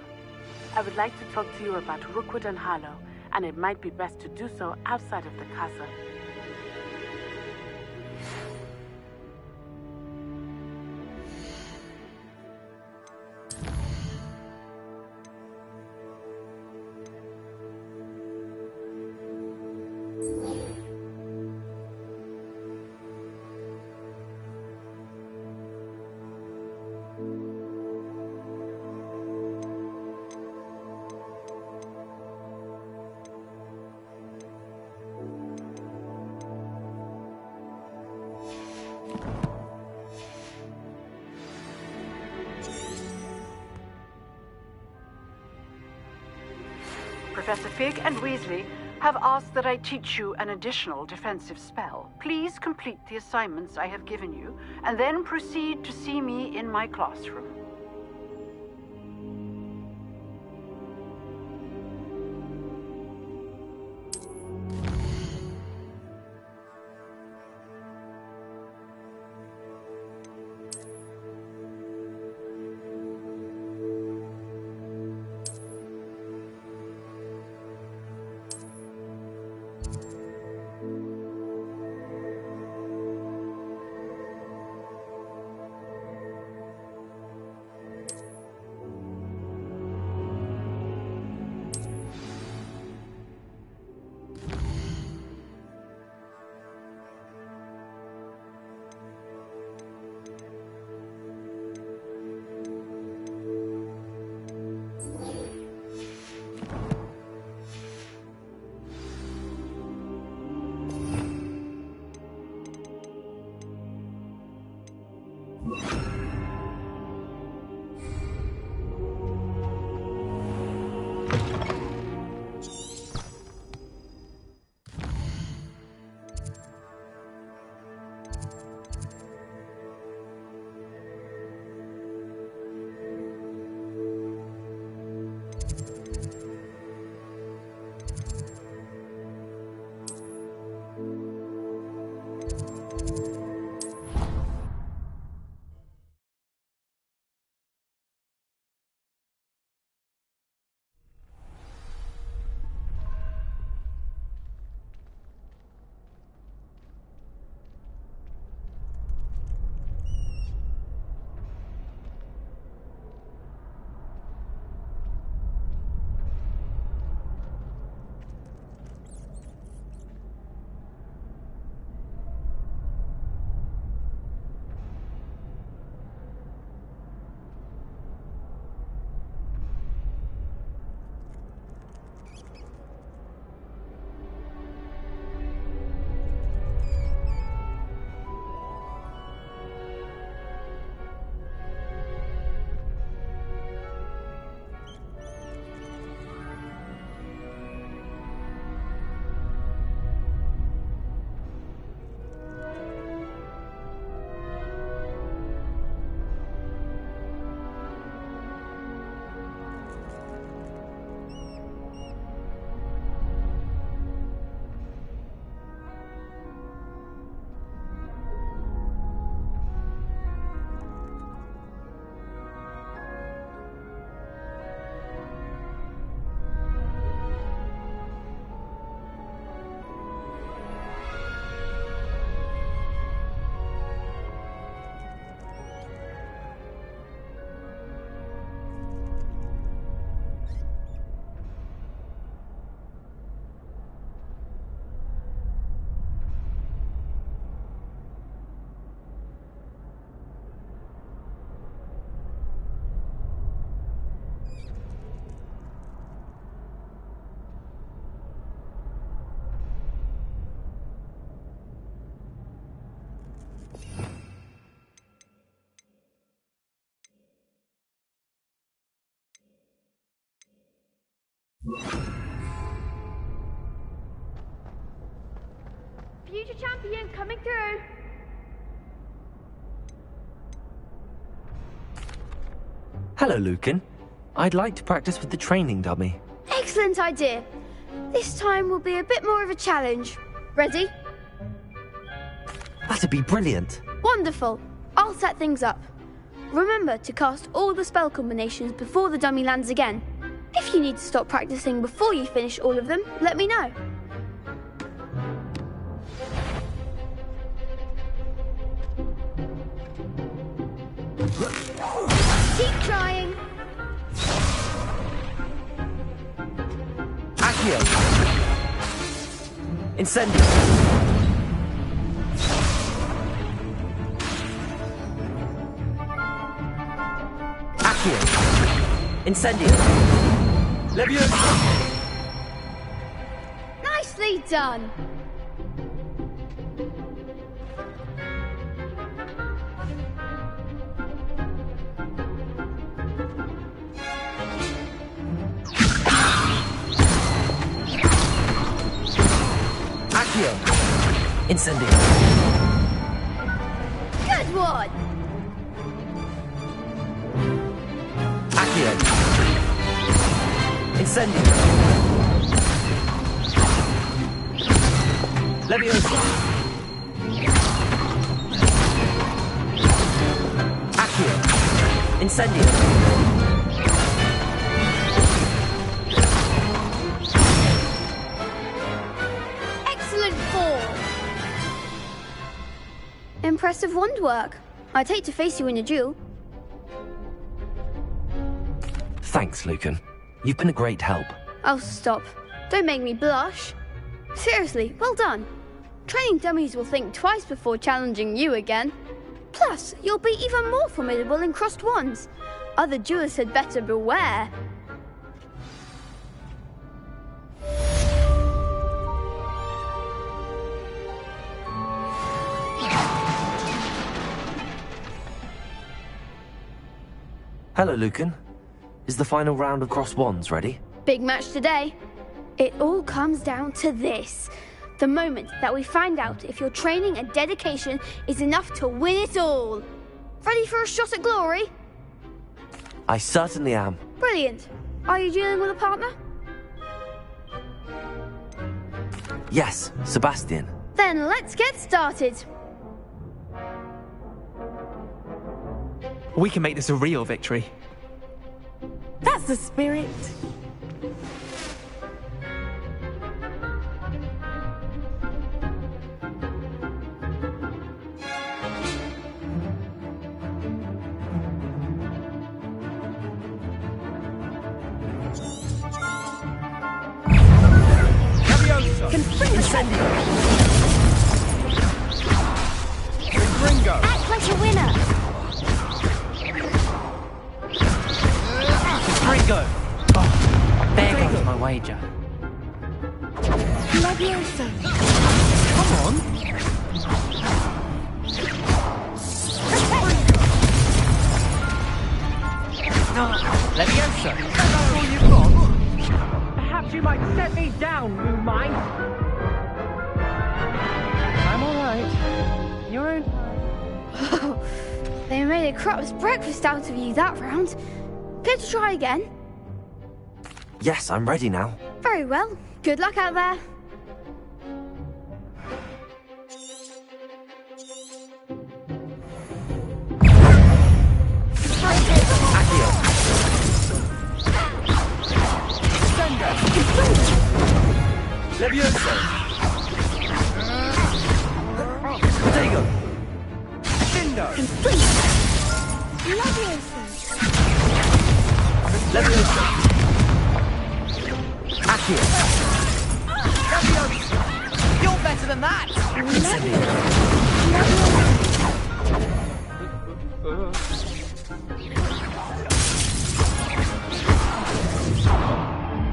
I would like to talk to you about Rookwood and Harlow, and it might be best to do so outside of the castle. Professor Fig and Weasley have asked that I teach you an additional defensive spell. Please complete the assignments I have given you, and then proceed to see me in my classroom. Sebastian coming through. Hello, Lucan. I'd like to practice with the training dummy. Excellent idea. This time will be a bit more of a challenge. Ready? That'd be brilliant. Wonderful. I'll set things up. Remember to cast all the spell combinations before the dummy lands again. If you need to stop practicing before you finish all of them, let me know. Keep trying. Accio! Incendio! Accio! Incendio! Leviosa! Nicely done. Accio! Incendio! Good one. Accio! Incendio! Leviosa! Accio! Incendio! Impressive wand work. I'd hate to face you in a duel. Thanks, Lucan. You've been a great help. Oh, stop. Don't make me blush. Seriously, well done. Training dummies will think twice before challenging you again. Plus, you'll be even more formidable in crossed wands. Other duelists had better beware. Hello, Lucan. Is the final round of crossed wands ready? Big match today. It all comes down to this. The moment that we find out if your training and dedication is enough to win it all. Ready for a shot at glory? I certainly am. Brilliant. Are you dealing with a partner? Yes, Sebastian. Then let's get started. We can make this a real victory. That's the spirit. Incendio! Ringo! Act like a winner! Ringo! Oh, there goes my wager. Leviosa! Come on! Leviosa! That's all you've got? Perhaps you might set me down, Moo Mine. I'm alright. Your own time. They made a crap's breakfast out of you that round. Care to try again? Yes, I'm ready now. Very well. Good luck out there. Accio! Leviosa! Protego! Shindo! Leviosa! Accio! You're better than that!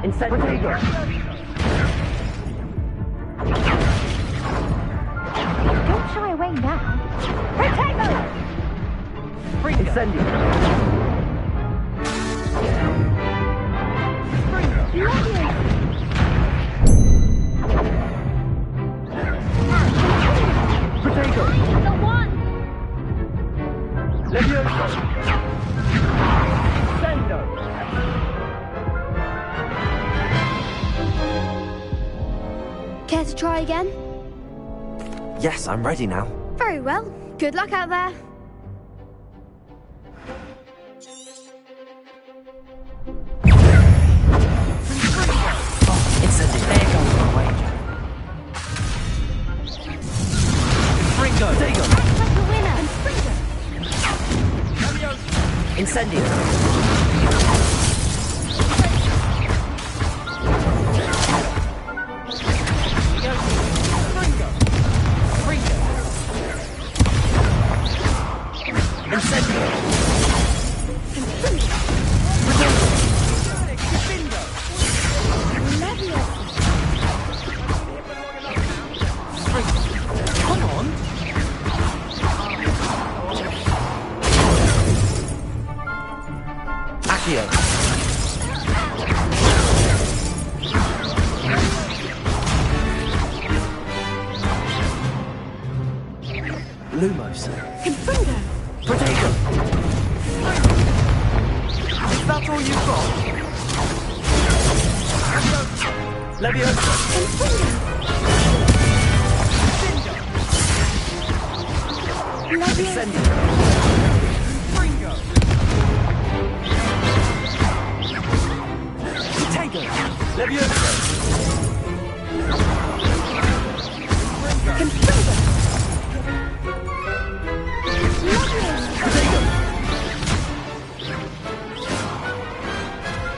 Incendio! Don't shy away now. Protego! Incendio! Protego! The one! Levioso! Sendo! Care to try again? Yes, I'm ready now. Very well. Good luck out there. Incendio. There goes my wager. Fringo! Protego. Like the winner! Incendio. Incendio. Come on! Accio. Lumos. Protego. Is that all you've got? Levioso. Incendio. Protego. Levioso.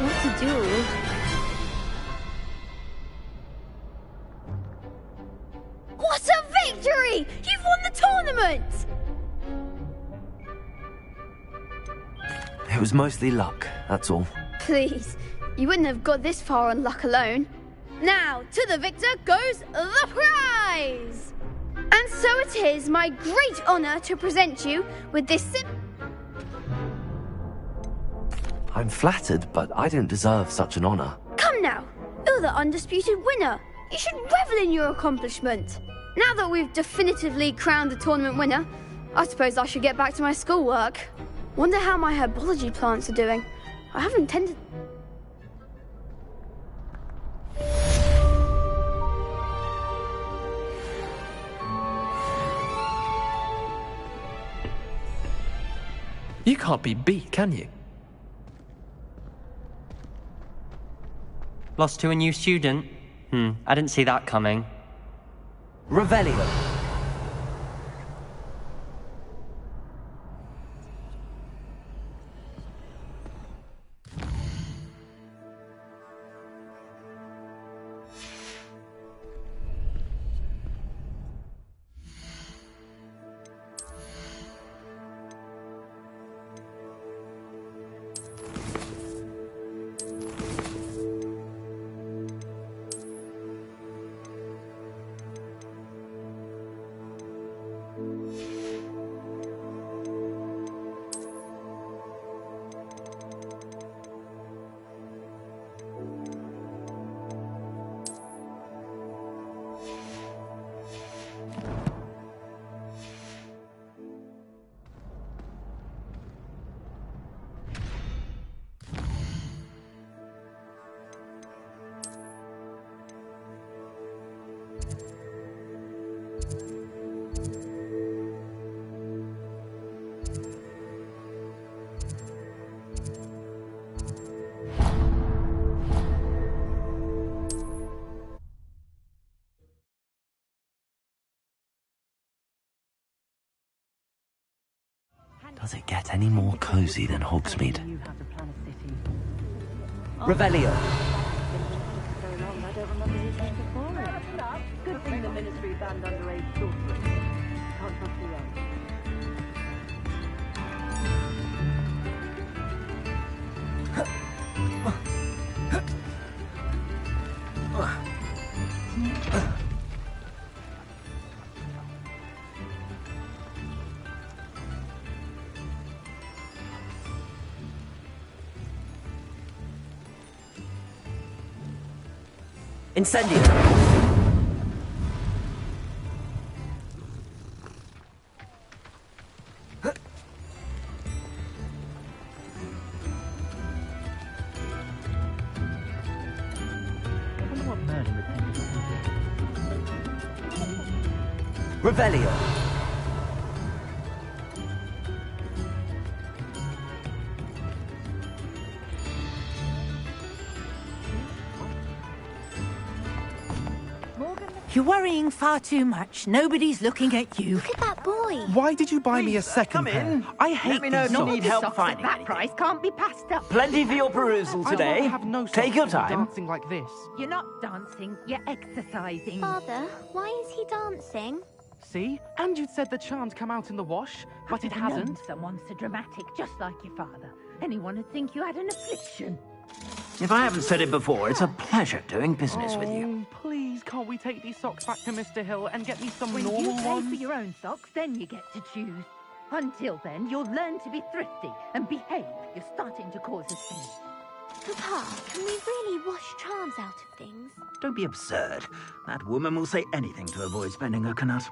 What to do? What a victory! You've won the tournament! It was mostly luck, that's all. Please, you wouldn't have got this far on luck alone. Now, to the victor goes the prize! And so it is my great honour to present you with this I'm flattered, but I don't deserve such an honor. Come now, you're the undisputed winner. You should revel in your accomplishment. Now that we've definitively crowned the tournament winner, I suppose I should get back to my schoolwork. Wonder how my herbology plants are doing. I haven't tended... You can't be beat, can you? Lost to a new student? I didn't see that coming. Revelio. Does it get any more cozy than Hogsmeade? Revelio. Good thing the Ministry banned underage sorcery. Can't trust the young. Incendio. Revelio. You're worrying far too much. Nobody's looking at you. Look at that boy. Why did you buy me a second pair? I hate Let me know if these you socks. need help finding That anything. price can't be passed up. Plenty for your perusal I today. want to have no Take socks your when you're time. dancing like this. You're not dancing, you're exercising. Father, why is he dancing? See? And you'd said the charm'd come out in the wash, but it I've known hasn't. someone so dramatic, just like your father. Anyone would think you had an affliction. If I haven't said it before, it's a pleasure doing business with you. Oh, please, can't we take these socks back to Mr. Hill and get me some When normal you pay ones? for your own socks, then you get to choose. Until then, you'll learn to be thrifty and behave. You're starting to cause a scene. Papa, can we really wash charms out of things? Don't be absurd. That woman will say anything to avoid spending her canut.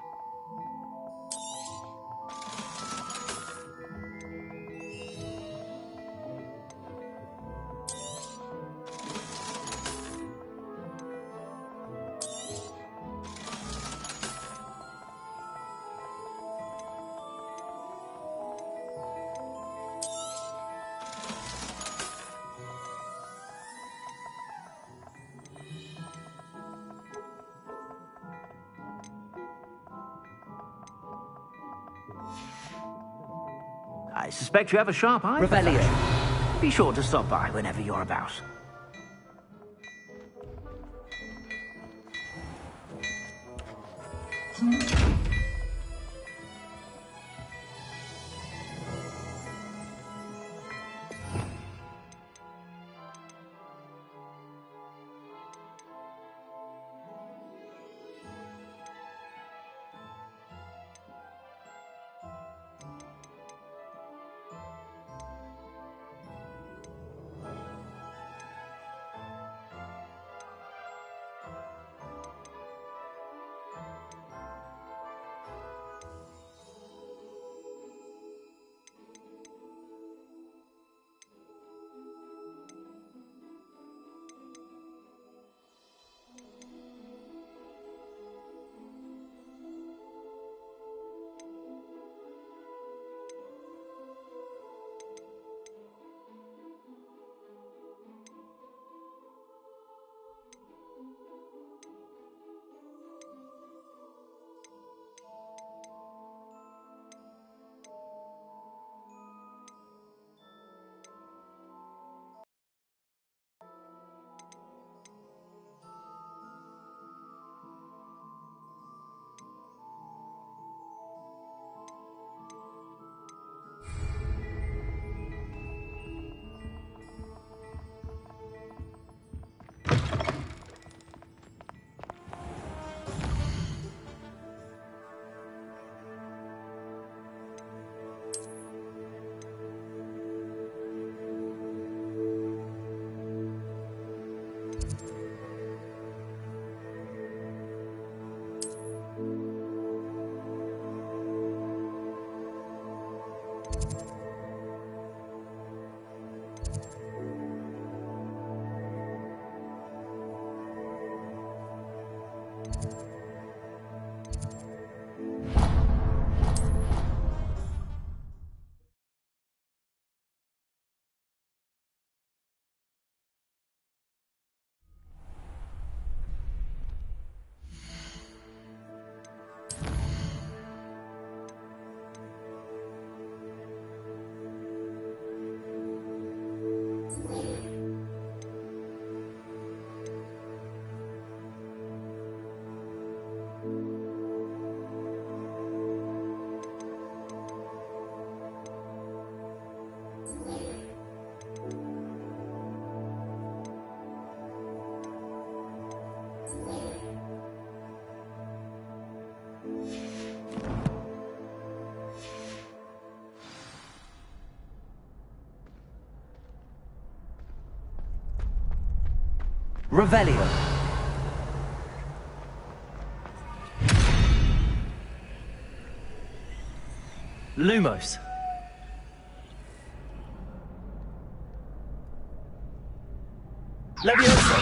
I suspect you have a sharp eye for Revelio. fashion. Be sure to stop by whenever you're about. Revelio. Lumos. Levioso.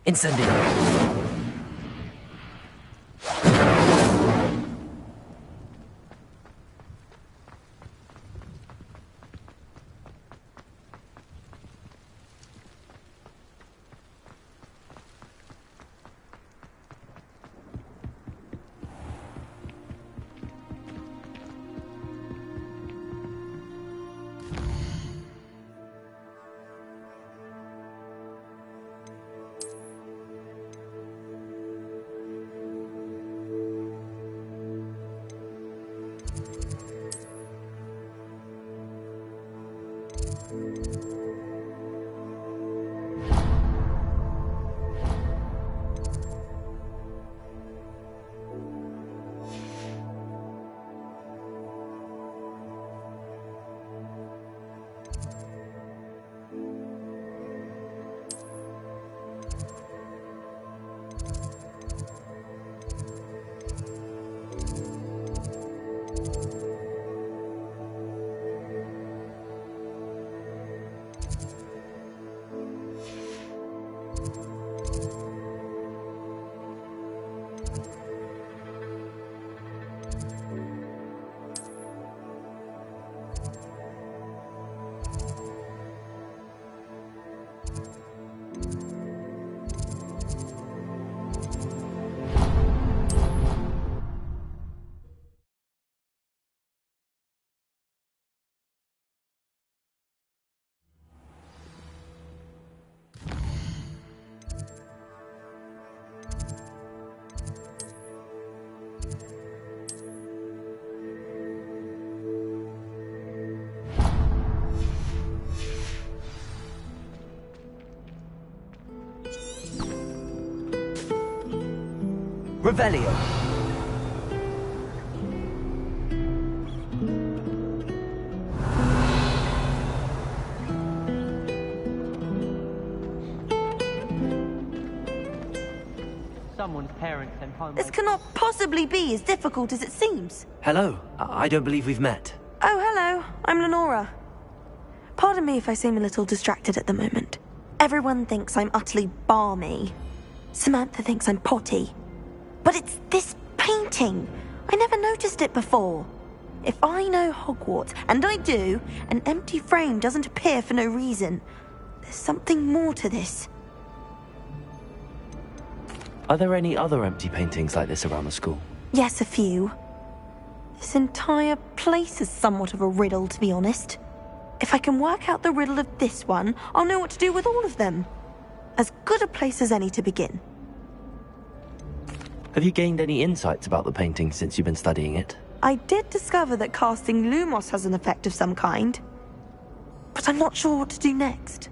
Incendio. Revelio. Someone's parents sent home. This cannot possibly be as difficult as it seems. Hello. I don't believe we've met. Oh, hello. I'm Lenora. Pardon me if I seem a little distracted at the moment. Everyone thinks I'm utterly balmy. Samantha thinks I'm potty. But it's this painting. I never noticed it before. If I know Hogwarts, and I do, an empty frame doesn't appear for no reason. There's something more to this. Are there any other empty paintings like this around the school? Yes, a few. This entire place is somewhat of a riddle, to be honest. If I can work out the riddle of this one, I'll know what to do with all of them. As good a place as any to begin. Have you gained any insights about the painting since you've been studying it? I did discover that casting Lumos has an effect of some kind. But I'm not sure what to do next.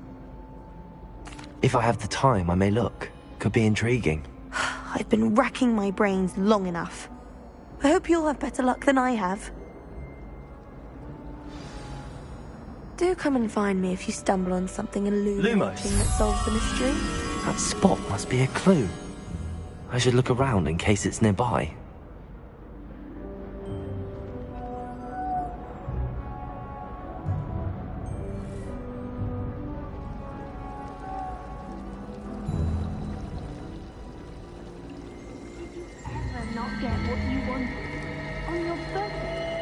If I have the time, I may look. Could be intriguing. I've been racking my brains long enough. I hope you'll have better luck than I have. Do come and find me if you stumble on something illuminating that solves the mystery. That spot must be a clue. I should look around in case it's nearby. Ever not get what you want on your birthday?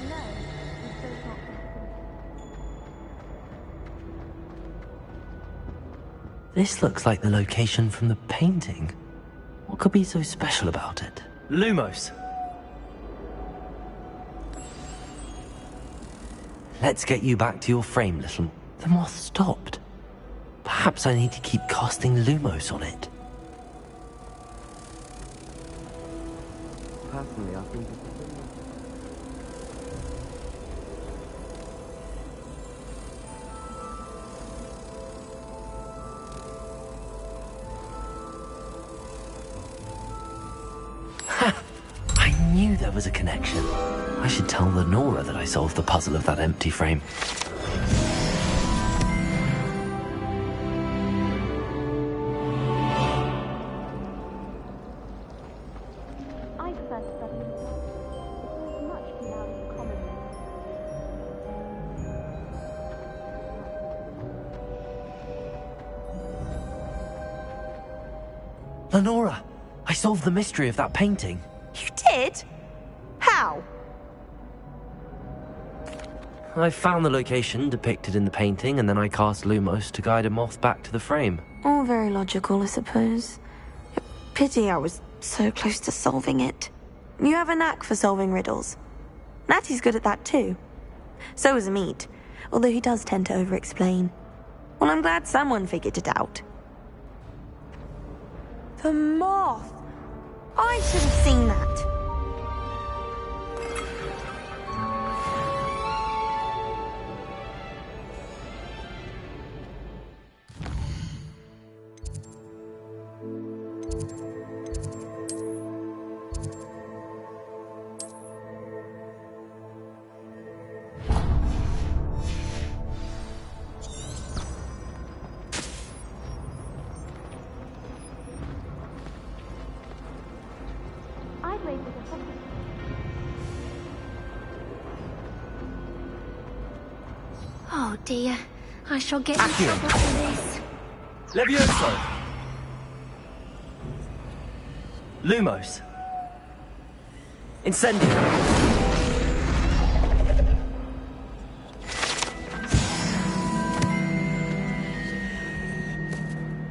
No, it does not. This looks like the location from the painting. What could be so special about it? Lumos! Let's get you back to your frame, little. The moth stopped. Perhaps I need to keep casting Lumos on it. Personally, I think... I knew there was a connection. I should tell Lenora that I solved the puzzle of that empty frame. I prefer to study myself. It's much too loud for common room. Lenora, I solved the mystery of that painting. You did? How? I found the location depicted in the painting, and then I cast Lumos to guide a moth back to the frame. All very logical, I suppose. Pity I was so close to solving it. You have a knack for solving riddles. Natty's good at that too. So is Amit, although he does tend to over-explain. Well, I'm glad someone figured it out. The moth! I should have seen that. Oh dear, I shall get in trouble for this. Levioso! Lumos! Incendio!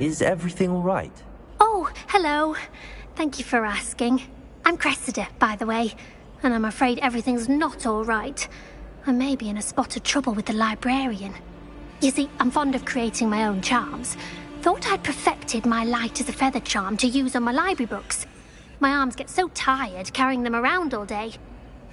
Is everything all right? Oh, hello. Thank you for asking. I'm Cressida, by the way, and I'm afraid everything's not all right. I may be in a spot of trouble with the librarian. You see, I'm fond of creating my own charms. Thought I'd perfected my light as a feather charm to use on my library books. My arms get so tired carrying them around all day.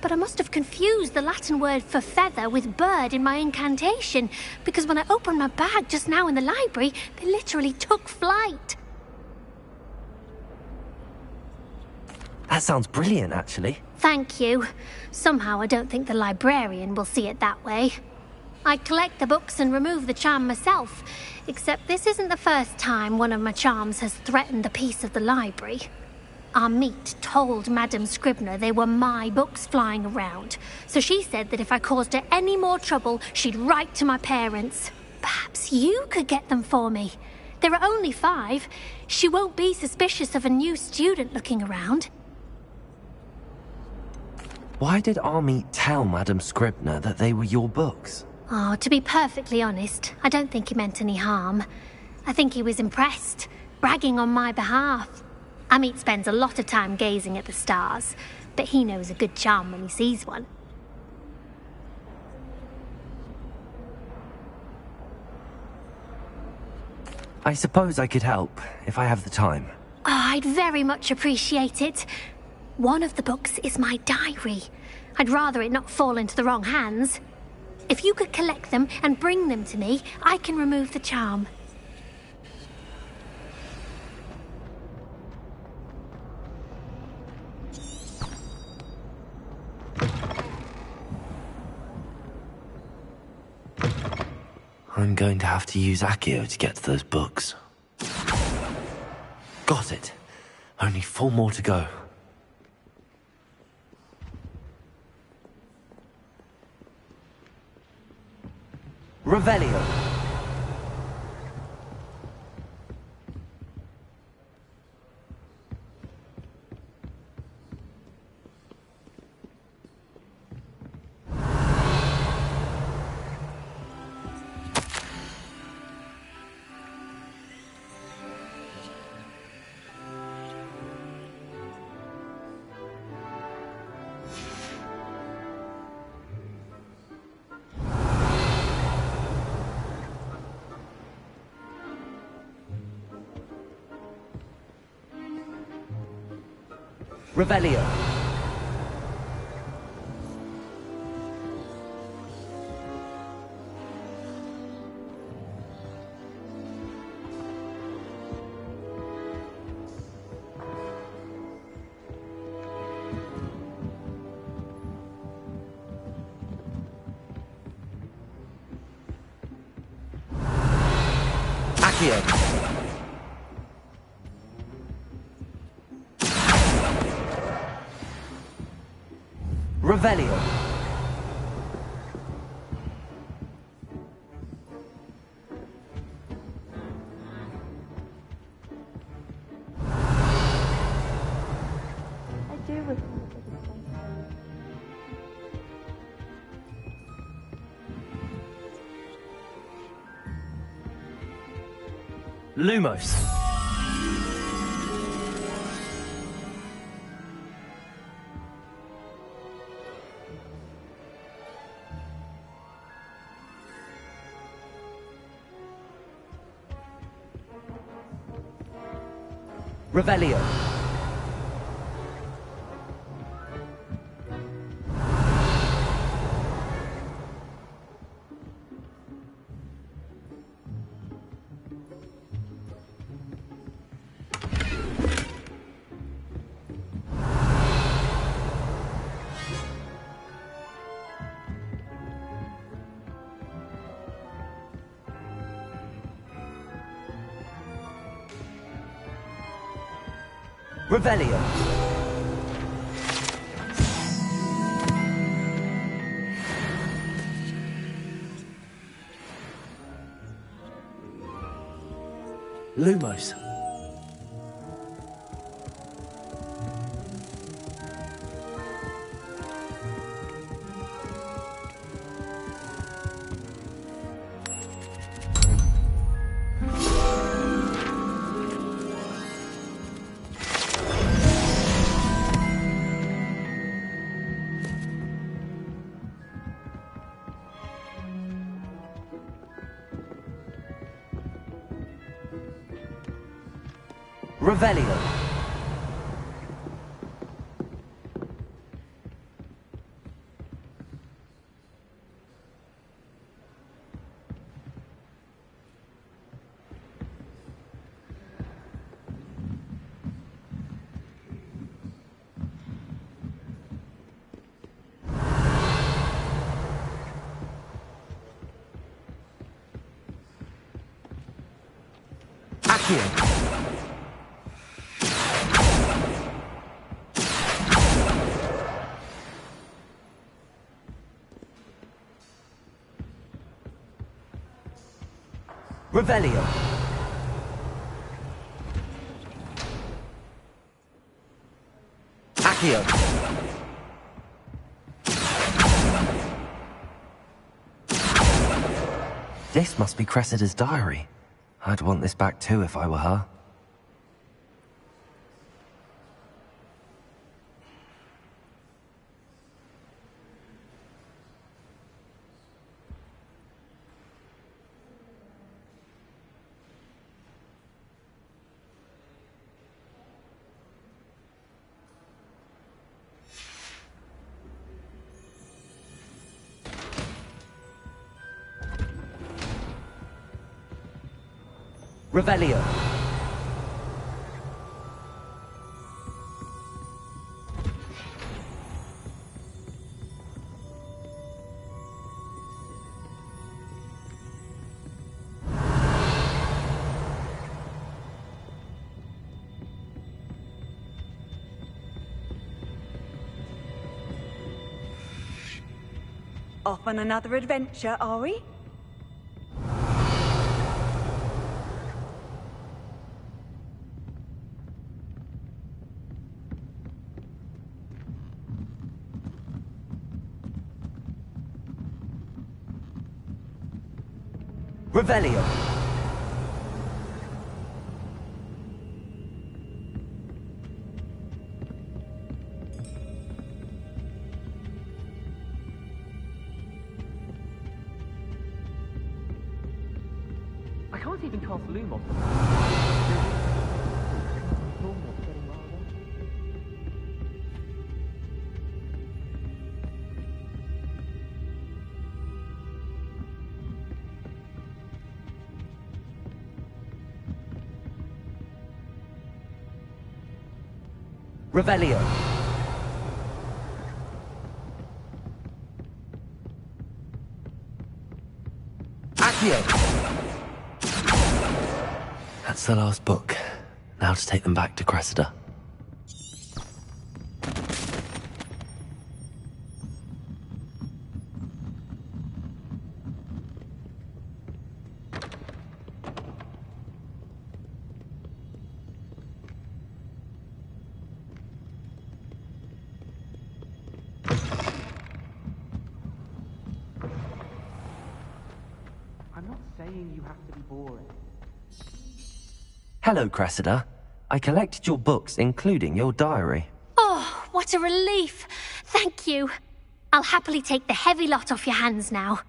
But I must have confused the Latin word for feather with bird in my incantation, because when I opened my bag just now in the library, they literally took flight. That sounds brilliant, actually. Thank you. Somehow I don't think the librarian will see it that way. I collect the books and remove the charm myself, except this isn't the first time one of my charms has threatened the peace of the library. Amit told Madame Scribner they were my books flying around, so she said that if I caused her any more trouble, she'd write to my parents. Perhaps you could get them for me. There are only 5. She won't be suspicious of a new student looking around. Why did Amit tell Madame Scribner that they were your books? Oh, to be perfectly honest, I don't think he meant any harm. I think he was impressed, bragging on my behalf. Amit spends a lot of time gazing at the stars, but he knows a good charm when he sees one. I suppose I could help, if I have the time. Oh, I'd very much appreciate it. One of the books is my diary. I'd rather it not fall into the wrong hands. If you could collect them and bring them to me, I can remove the charm. I'm going to have to use Accio to get to those books. Got it. Only 4 more to go. Revelio. Revelio. Accio. Revelio. Lumos. Revelio. Revelio. Lumos. Revelio. Accio. Revelio. Accio. This must be Cressida's diary. I'd want this back too if I were her. Revelio. Off on another adventure, are we? Revelio. I can't even cast Lumos. Revelio. Accio. That's the last book. Now to take them back to Cressida. saying you have to be boring. Hello, Cressida. I collected your books, including your diary. Oh, what a relief. Thank you. I'll happily take the heavy lot off your hands now.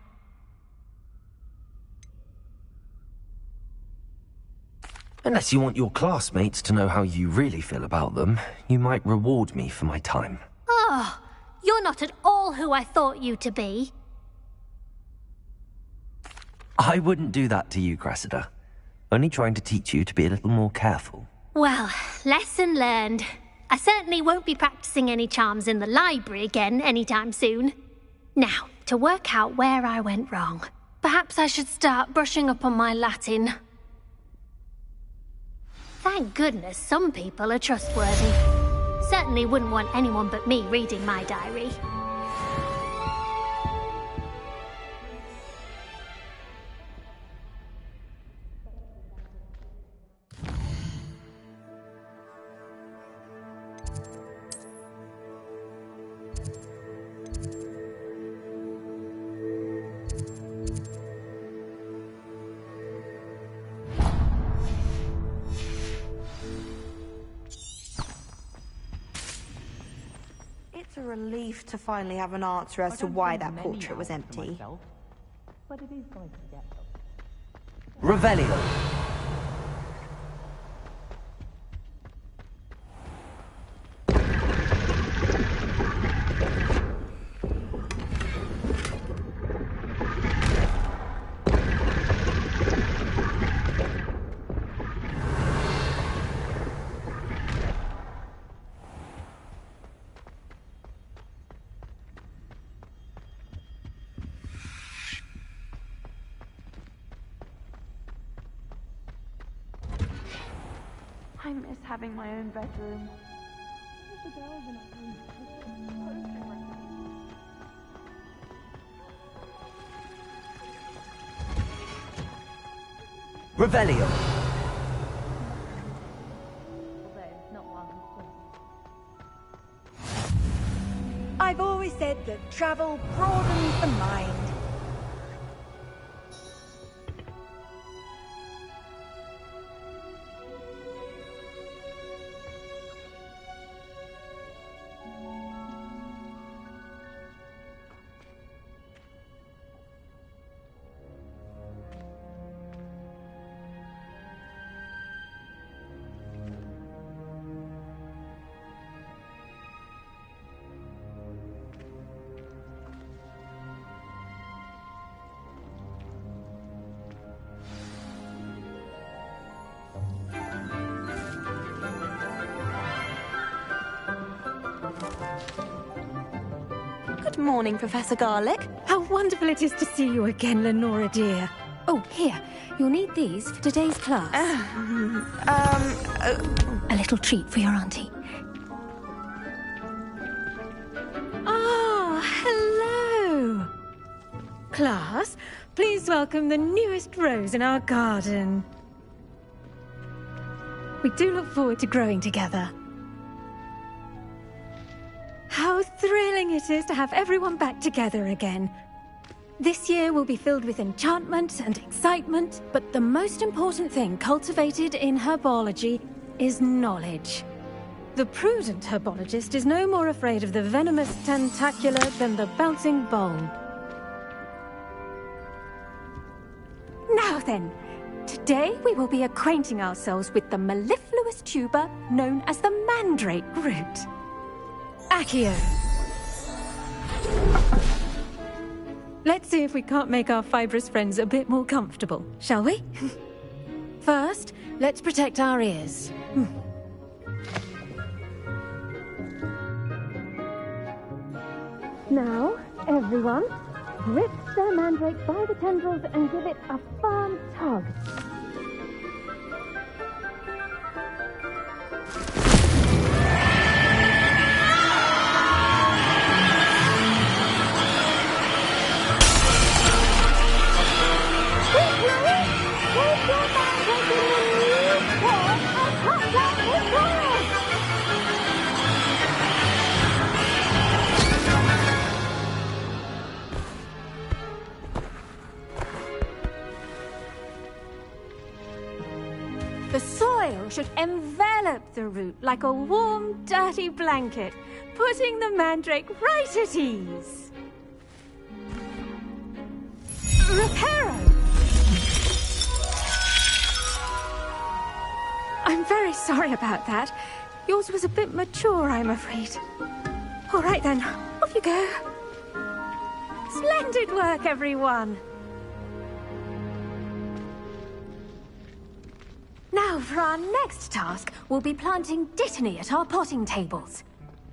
Unless you want your classmates to know how you really feel about them, you might reward me for my time. Oh, you're not at all who I thought you to be. I wouldn't do that to you, Cressida. Only trying to teach you to be a little more careful. Well, lesson learned. I certainly won't be practicing any charms in the library again anytime soon. Now, to work out where I went wrong. Perhaps I should start brushing up on my Latin. Thank goodness some people are trustworthy. Certainly wouldn't want anyone but me reading my diary. It's a relief to finally have an answer as to why that portrait was empty. But it is going to get them. Revelio. I miss having my own bedroom. Revelio. I've always said that travel broadens the mind. Good morning, Professor Garlick. How wonderful it is to see you again, Lenora dear. Oh, here. You'll need these for today's class. A little treat for your auntie. Ah, hello. Class, please welcome the newest rose in our garden. We do look forward to growing together. How thrilling it is to have everyone back together again. This year will be filled with enchantment and excitement, but the most important thing cultivated in herbology is knowledge. The prudent herbologist is no more afraid of the venomous tentacula than the bouncing bulb. Now then, today we will be acquainting ourselves with the mellifluous tuber known as the mandrake root. Accio. Let's see if we can't make our fibrous friends a bit more comfortable, shall we? First, let's protect our ears. Now, everyone, grip the mandrake by the tendrils and give it a firm tug. soil should envelop the root like a warm, dirty blanket, putting the mandrake right at ease. Reparo! I'm very sorry about that. Yours was a bit mature, I'm afraid. All right then, off you go. Splendid work, everyone! Now, for our next task, we'll be planting Dittany at our potting tables.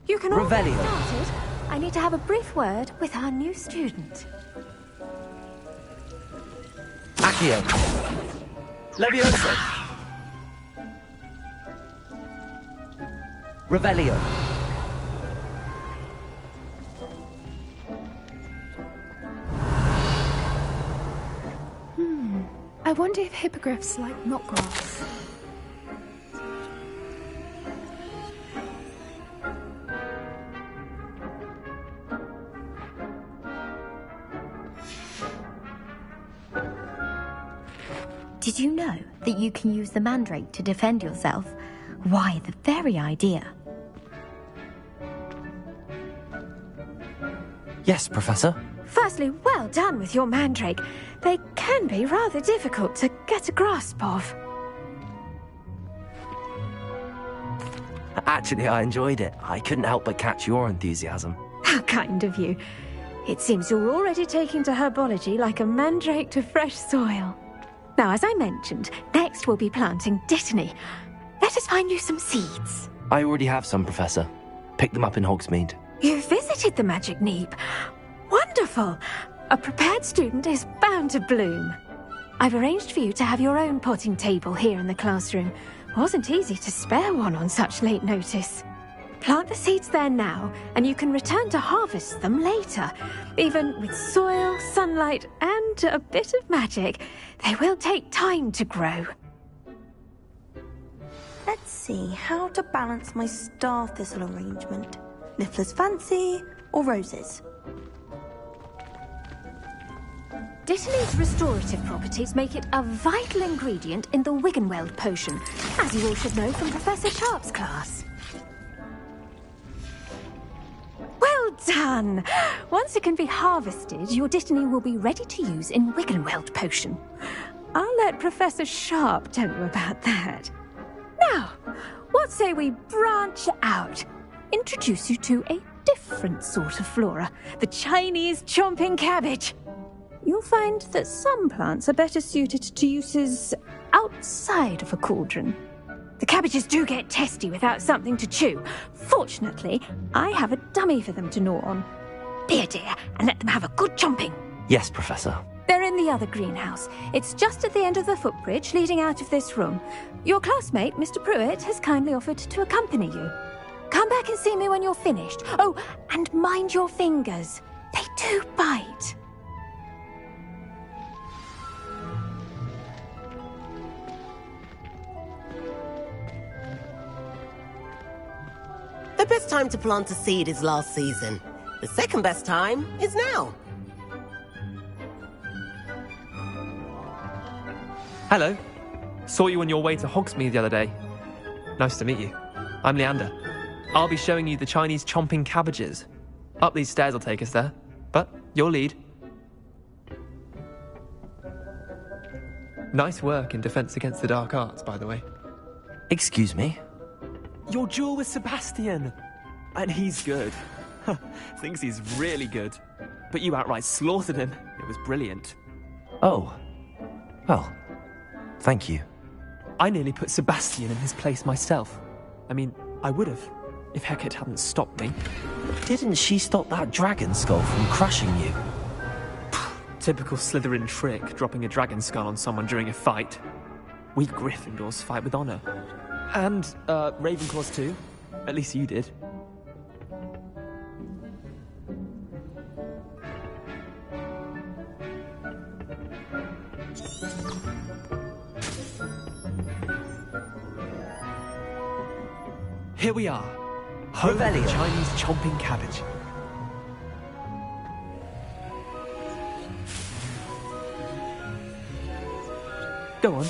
You can all get Revelio. started. I need to have a brief word with our new student. Accio. Leviosa. Revelio. I wonder if hippogriffs like knotgrass. Did you know that you can use the mandrake to defend yourself? Why, the very idea. Yes, Professor. Firstly, well done with your mandrake. They can be rather difficult to get a grasp of. Actually, I enjoyed it. I couldn't help but catch your enthusiasm. How kind of you. It seems you're already taking to herbology like a mandrake to fresh soil. Now, as I mentioned, next we'll be planting Dittany. Let us find you some seeds. I already have some, Professor. Picked them up in Hogsmeade. You visited the Magic Neep. Wonderful! A prepared student is bound to bloom. I've arranged for you to have your own potting table here in the classroom. Wasn't easy to spare one on such late notice. Plant the seeds there now, and you can return to harvest them later. Even with soil, sunlight, and a bit of magic, they will take time to grow. Let's see how to balance my star thistle arrangement. Niffler's fancy or roses? Dittany's restorative properties make it a vital ingredient in the Wiggenweld potion, as you all should know from Professor Sharp's class. Well done! Once it can be harvested, your Dittany will be ready to use in Wiggenweld potion. I'll let Professor Sharp tell you about that. Now, what say we branch out? Introduce you to a different sort of flora, the Chinese chomping cabbage. You'll find that some plants are better suited to uses outside of a cauldron. The cabbages do get testy without something to chew. Fortunately, I have a dummy for them to gnaw on. Be a dear and let them have a good chomping. Yes, Professor. They're in the other greenhouse. It's just at the end of the footbridge leading out of this room. Your classmate, Mr. Pruitt, has kindly offered to accompany you. Come back and see me when you're finished. Oh, and mind your fingers. They do bite. The best time to plant a seed is last season. The second best time is now. Hello. Saw you on your way to Hogsmeade the other day. Nice to meet you. I'm Leander. I'll be showing you the Chinese chomping cabbages. Up these stairs will take us there. But your lead. Nice work in Defense Against the Dark Arts, by the way. Excuse me? Your duel with Sebastian. And he's good. Thinks he's really good. But you outright slaughtered him. It was brilliant. Oh. Well, thank you. I nearly put Sebastian in his place myself. I mean, I would have, if Hecate hadn't stopped me. Didn't she stop that dragon skull from crushing you? Typical Slytherin trick, dropping a dragon skull on someone during a fight. We Gryffindors fight with honor. And, Ravenclaws too. At least you did. Here we are. Home of the Chinese chomping cabbage. Go on,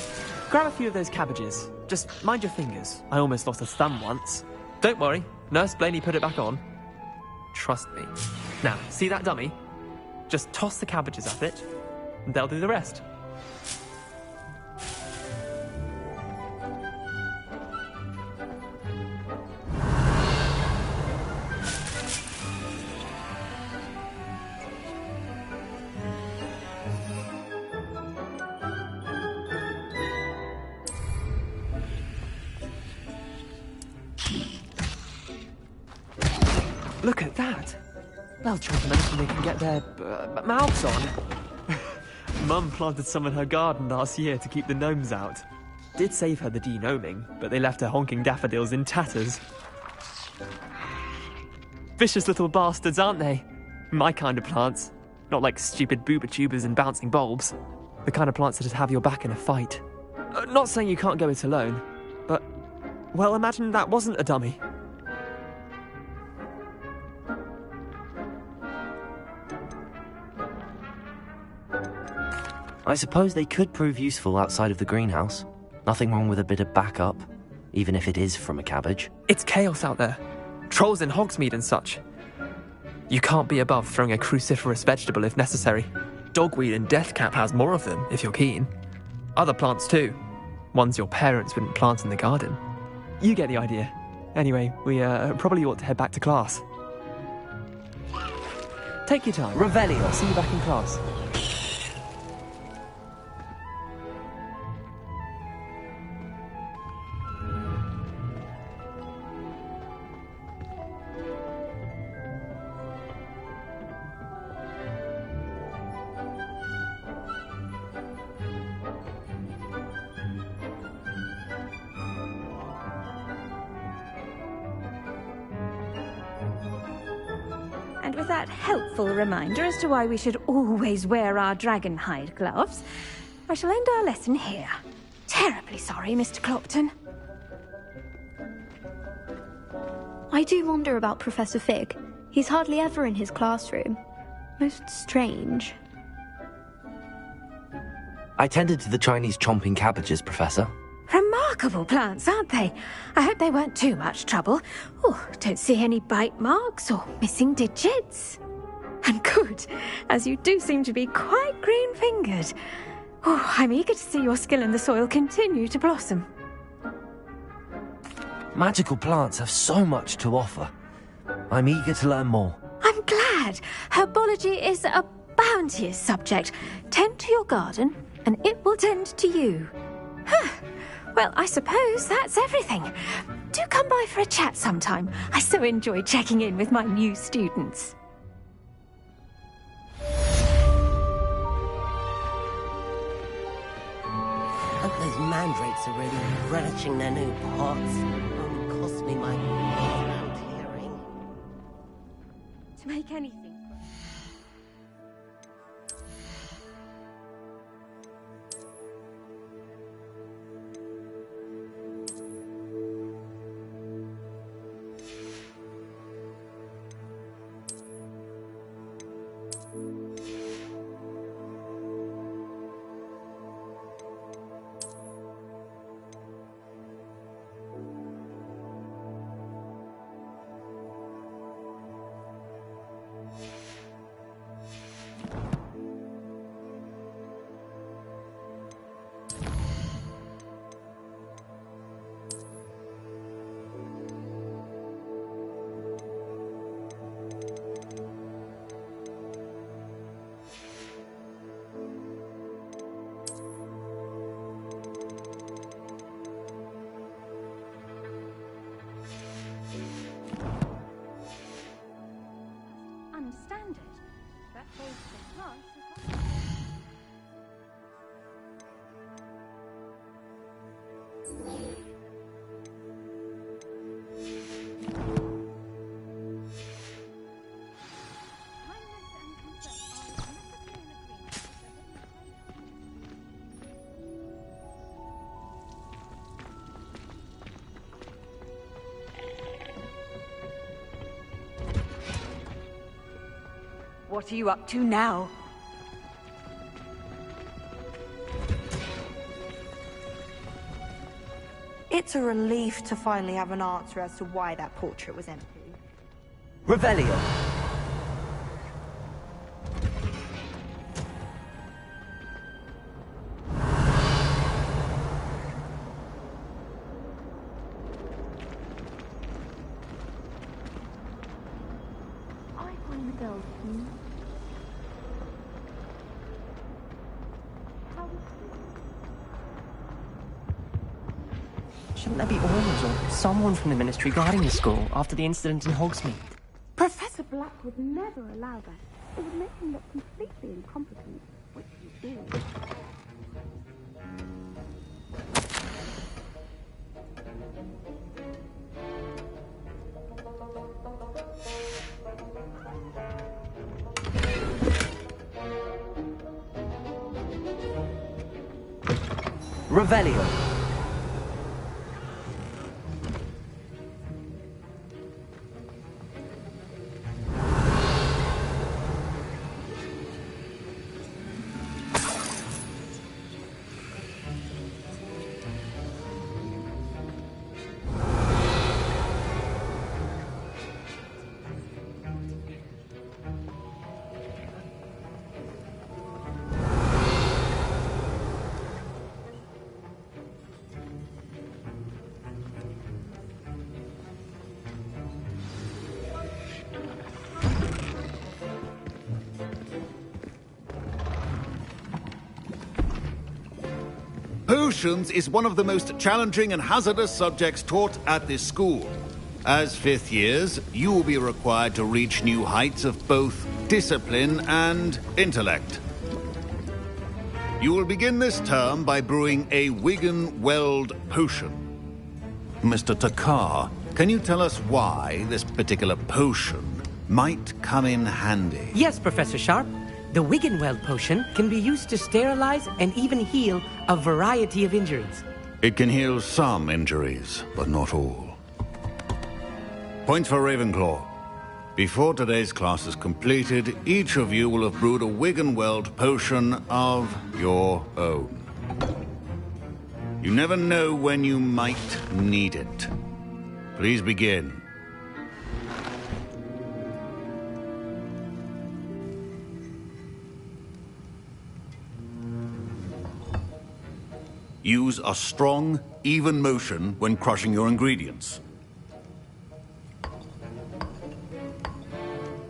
grab a a few of those cabbages. Just mind your fingers. I almost lost a thumb once. Don't worry, Nurse Blaney put it back on. Trust me. Now, see that dummy? Just toss the cabbages at it, and they'll do the rest. Look at that! They'll try them anything they can get their mouths on. Mum planted some in her garden last year to keep the gnomes out. Did save her the denoming, but they left her honking daffodils in tatters. Vicious little bastards, aren't they? My kind of plants. Not like stupid booba tubers and bouncing bulbs. The kind of plants that'd have your back in a fight. Not saying you can't go it alone, but... well, imagine that wasn't a dummy. I suppose they could prove useful outside of the greenhouse. Nothing wrong with a bit of backup, even if it is from a cabbage. It's chaos out there. Trolls in Hogsmeade and such. You can't be above throwing a cruciferous vegetable if necessary. Dogweed and deathcap has more of them, if you're keen. Other plants too. Ones your parents wouldn't plant in the garden. You get the idea. Anyway, we probably ought to head back to class. Take your time. Revelio. See you back in class. And with that helpful reminder as to why we should always wear our dragon hide gloves, I shall end our lesson here. Terribly sorry, Mr. Clopton. I do wonder about Professor Fig. He's hardly ever in his classroom. Most strange. I tended to the Chinese chomping cabbages, Professor. Remarkable plants, aren't they? I hope they weren't too much trouble. Oh, don't see any bite marks or missing digits. And good, as you do seem to be quite green-fingered. Oh, I'm eager to see your skill in the soil continue to blossom. Magical plants have so much to offer. I'm eager to learn more. I'm glad. Herbology is a bounteous subject. Tend to your garden, and it will tend to you. Well, I suppose that's everything. Do come by for a chat sometime. I so enjoy checking in with my new students. Hope those mandrakes are really relishing their new pots. Only cost me my round hearing. To make anything. Understand it. That holds the plants. What are you up to now? It's a relief to finally have an answer as to why that portrait was empty. Revelio. I find the bell. Shouldn't there be orders or someone from the Ministry guarding the school after the incident in Hogsmeade? Professor Black would never allow that. It would make him look completely incompetent, which he is. Revelio. Potions is one of the most challenging and hazardous subjects taught at this school. As fifth years, you will be required to reach new heights of both discipline and intellect. You will begin this term by brewing a Wigan-Weld potion. Mr. Takar, can you tell us why this particular potion might come in handy? Yes, Professor Sharp. The Wigan-Weld potion can be used to sterilize and even heal a variety of injuries. It can heal some injuries, but not all. Points for Ravenclaw. Before today's class is completed, each of you will have brewed a Wigan-Weld potion of your own. You never know when you might need it. Please begin. Use a strong, even motion when crushing your ingredients.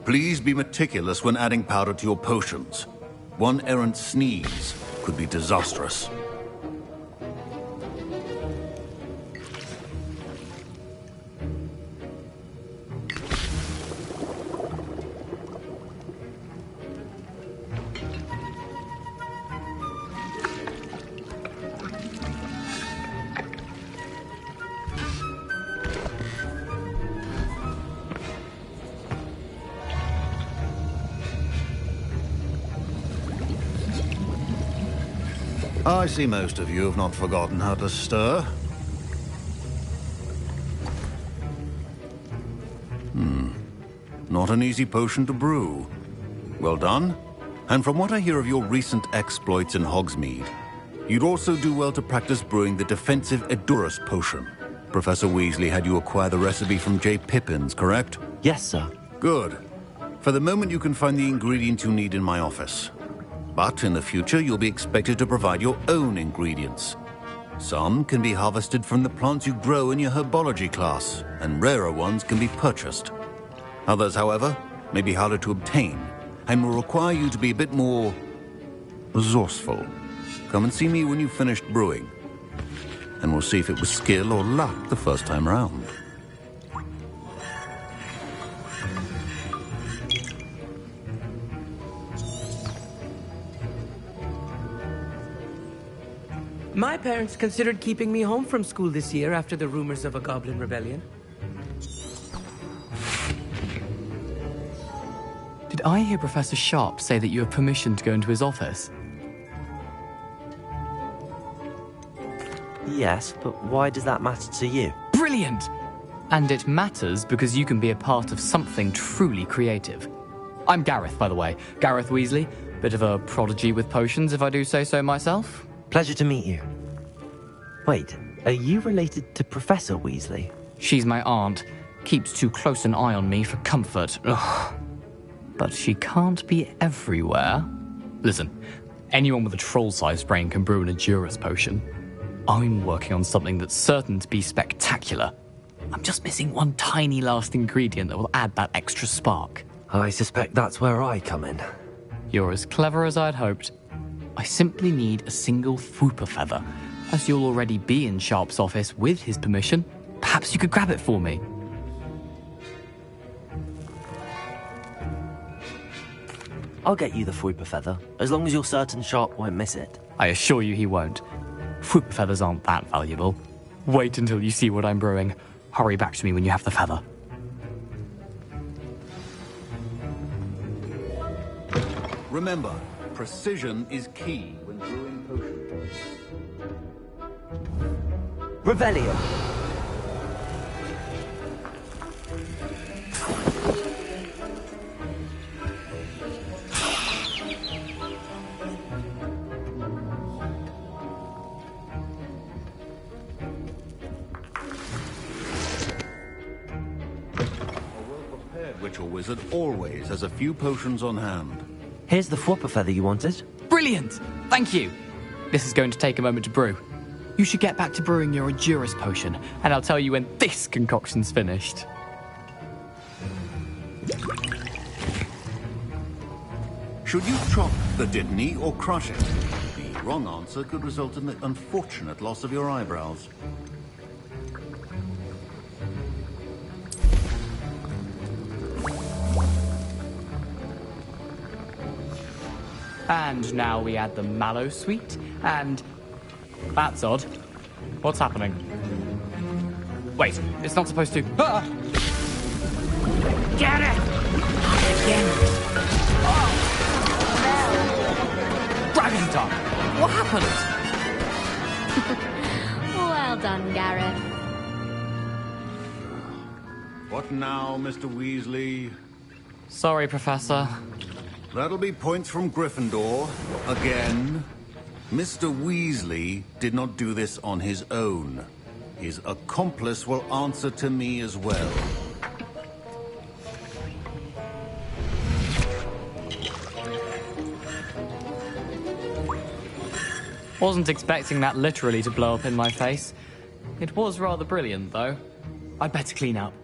Please be meticulous when adding powder to your potions. One errant sneeze could be disastrous. I see most of you have not forgotten how to stir. Not an easy potion to brew. Well done. And from what I hear of your recent exploits in Hogsmeade, you'd also do well to practice brewing the defensive Edurus potion. Professor Weasley had you acquire the recipe from J. Pippins, correct? Yes, sir. Good. For the moment, you can find the ingredients you need in my office. But in the future, you'll be expected to provide your own ingredients. Some can be harvested from the plants you grow in your herbology class, and rarer ones can be purchased. Others, however, may be harder to obtain, and will require you to be a bit more resourceful. Come and see me when you've finished brewing, and we'll see if it was skill or luck the first time round. My parents considered keeping me home from school this year after the rumors of a goblin rebellion. Did I hear Professor Sharp say that you have permission to go into his office? Yes, but why does that matter to you? Brilliant! And it matters because you can be a part of something truly creative. I'm Gareth, by the way. Gareth Weasley. Bit of a prodigy with potions, if I do say so myself. Pleasure to meet you. Wait, Are you related to Professor Weasley? She's my aunt. Keeps too close an eye on me for comfort. Ugh. But she can't be everywhere. Listen, anyone with a troll-sized brain can brew an Edurus potion. I'm working on something that's certain to be spectacular. I'm just missing one tiny last ingredient that will add that extra spark. I suspect that's where I come in. You're as clever as I'd hoped. I simply need a single Fwooper feather. As you'll already be in Sharp's office with his permission, perhaps you could grab it for me. I'll get you the Fwooper feather, as long as you're certain Sharp won't miss it. I assure you he won't. Fwooper feathers aren't that valuable. Wait until you see what I'm brewing. Hurry back to me when you have the feather. Remember, precision is key when brewing potions. Revelio. Witcher wizard always has a few potions on hand. Here's the Fwooper feather you wanted. Brilliant! Thank you! This is going to take a moment to brew. You should get back to brewing your Edurus potion, and I'll tell you when this concoction's finished. Should you chop the Dittany or crush it? The wrong answer could result in the unfortunate loss of your eyebrows. And now we add the mallow sweet, and... That's odd. What's happening? Wait, it's not supposed to... Ah! Get it! Again. Dragon tongue! What happened? Well done, Gareth. What now, Mr. Weasley? Sorry, Professor. That'll be points from Gryffindor. Again. Mr. Weasley did not do this on his own. His accomplice will answer to me as well. Wasn't expecting that literally to blow up in my face. It was rather brilliant, though. I'd better clean up.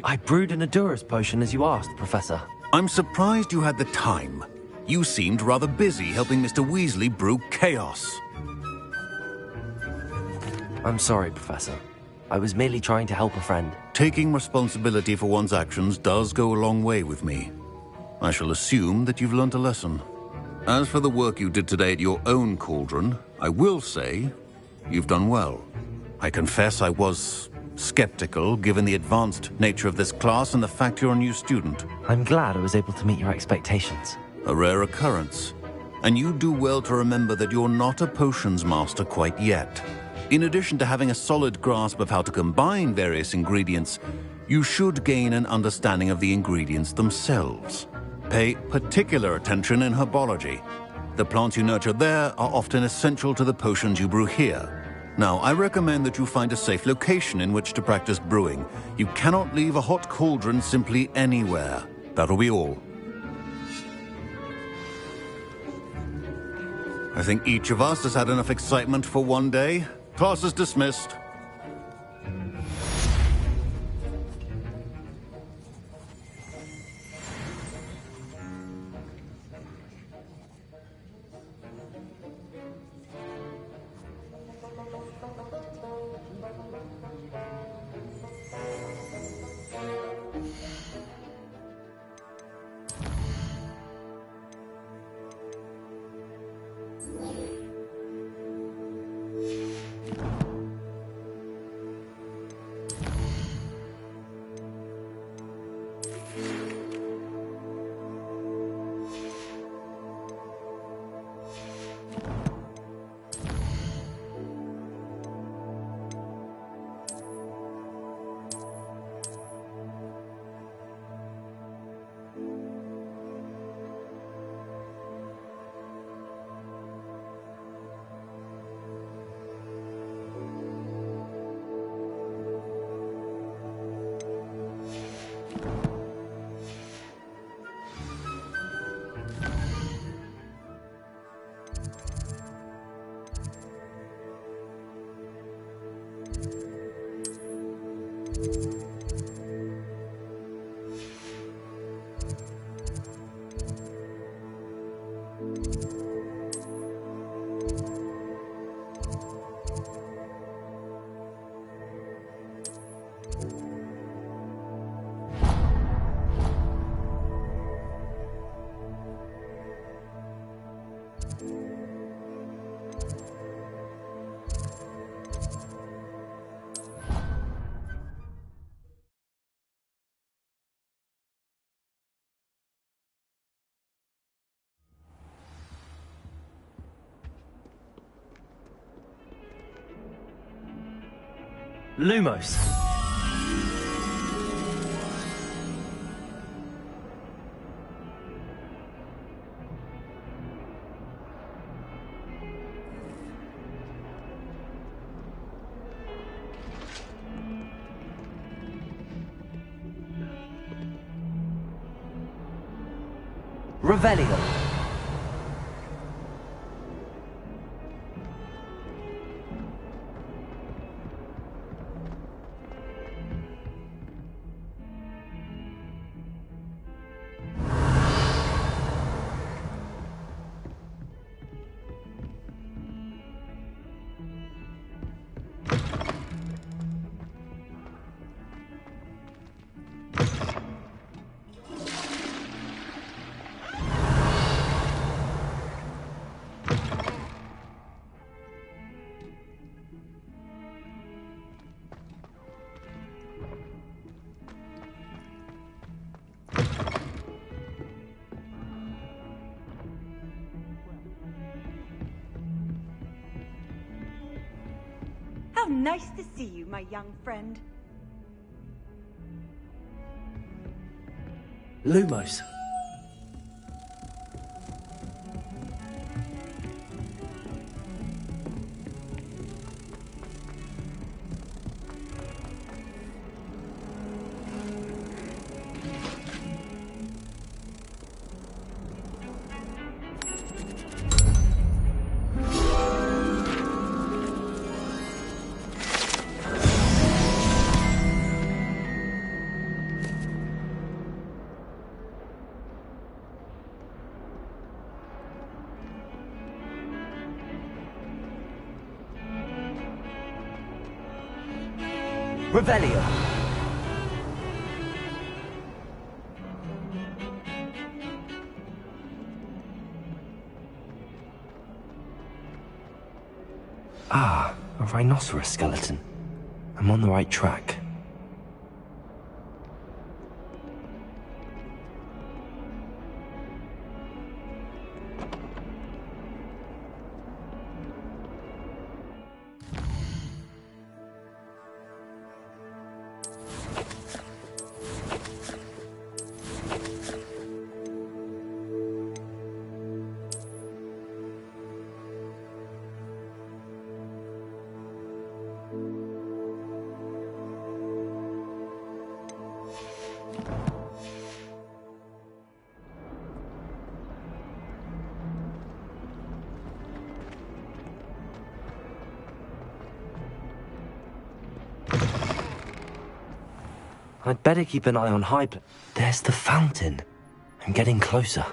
I brewed an Edurus potion as you asked, Professor. I'm surprised you had the time. You seemed rather busy helping Mr. Weasley brew chaos. I'm sorry, Professor. I was merely trying to help a friend. Taking responsibility for one's actions does go a long way with me. I shall assume that you've learnt a lesson. As for the work you did today at your own cauldron, I will say you've done well. I confess I was skeptical, given the advanced nature of this class and the fact you're a new student. I'm glad I was able to meet your expectations. A rare occurrence. And you do well to remember that you're not a potions master quite yet. In addition to having a solid grasp of how to combine various ingredients, you should gain an understanding of the ingredients themselves. Pay particular attention in herbology. The plants you nurture there are often essential to the potions you brew here. Now, I recommend that you find a safe location in which to practice brewing. You cannot leave a hot cauldron simply anywhere. That'll be all. I think each of us has had enough excitement for one day. Class is dismissed. Lumos. Revelio. How nice to see you, my young friend. Lumos. Revelio. Ah, a rhinoceros skeleton. I'm on the right track. I'd better keep an eye on Hype. There's the fountain. I'm getting closer.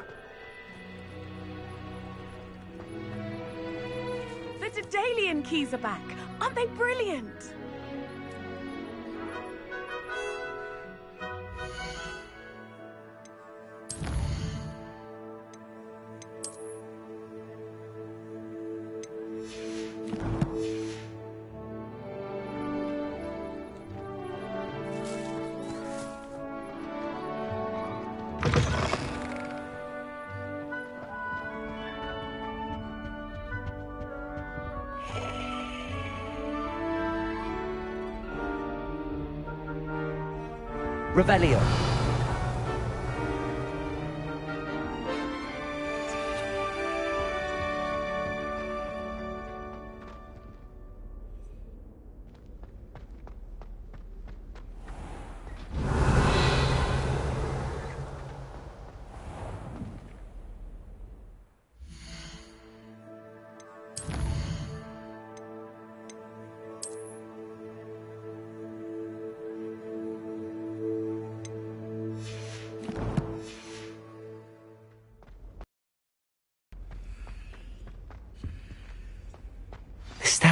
The Daedalian keys are back. Aren't they brilliant? Revelio.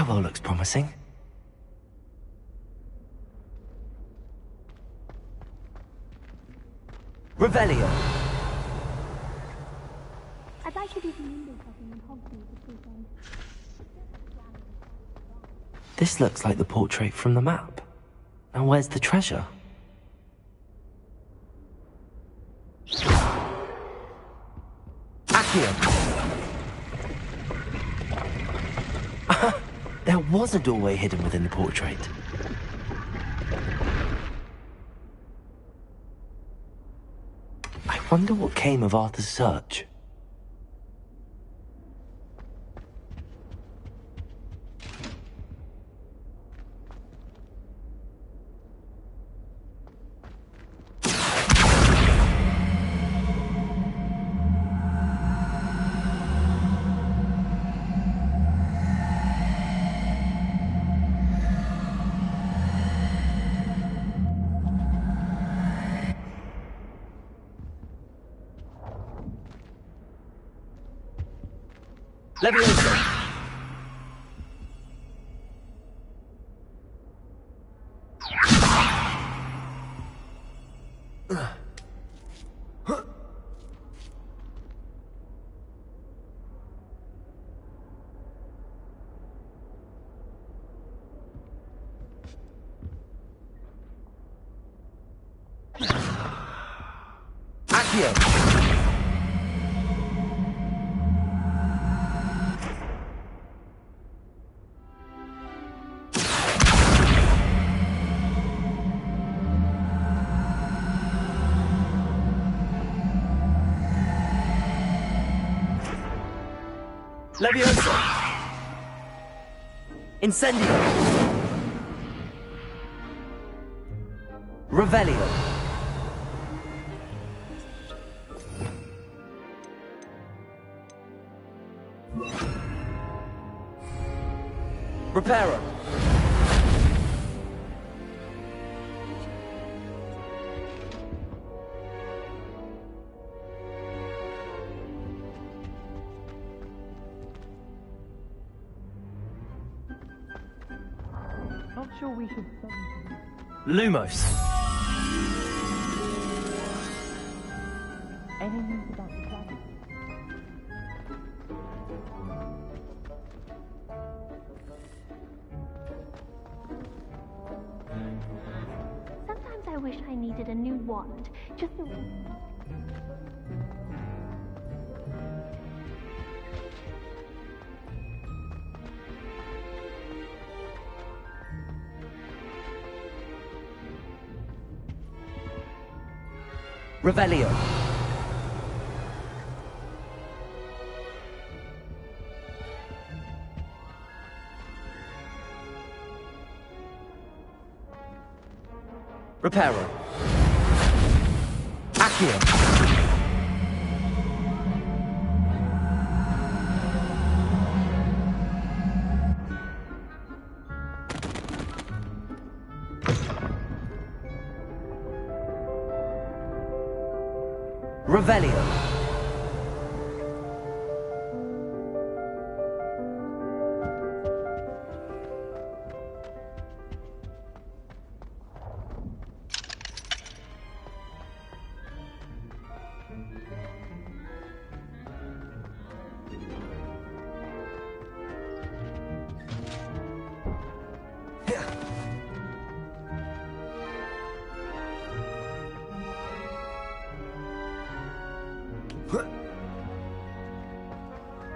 stairwell looks promising. Revelio. I'd like to do some window shopping in Hogwarts this weekend. This looks like the portrait from the map. Now where's the treasure? Accio! There was a doorway hidden within the portrait. I wonder what came of Arthur's search. Levioso! Accio! Levioso! Incendio! Revelio! Reparo! Not sure we should... Lumos! Any news about the dragon? Sometimes I wish I needed a new wand, just a... Revelio. Reparo. Accio. Revelio.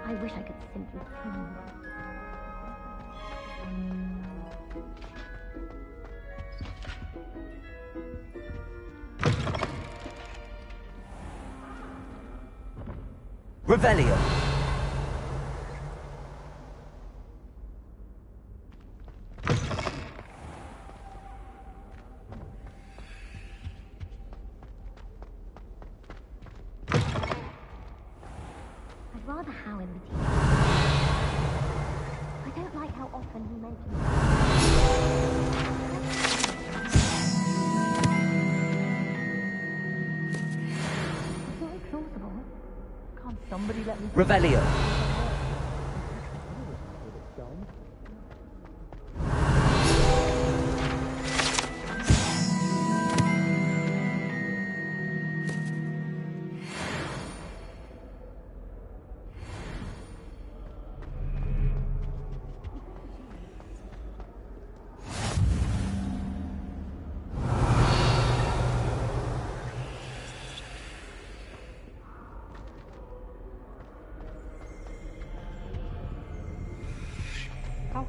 I wish I could simply tame Revelio. I'd rather Howin with you. I don't like how often he mentions It's not exhaustible. Can't somebody let me... Revelio.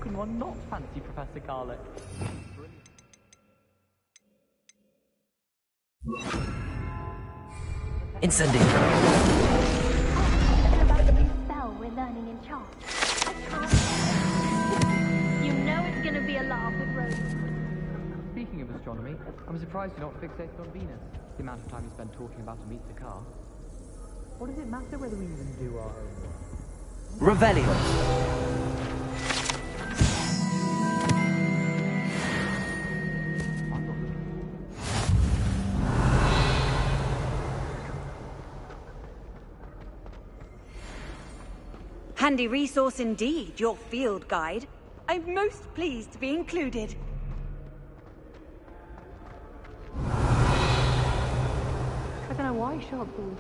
can one not fancy Professor Garlick? Incendio. About the new spell we're learning in charm. You know it's gonna be a laugh with Rose. Speaking of astronomy, I'm surprised you're not fixated on Venus. The amount of time you spend talking about a meet the car. What does it matter whether we even do our own work? Revelio. Handy resource indeed, your field guide. I'm most pleased to be included. I don't know why sharks always.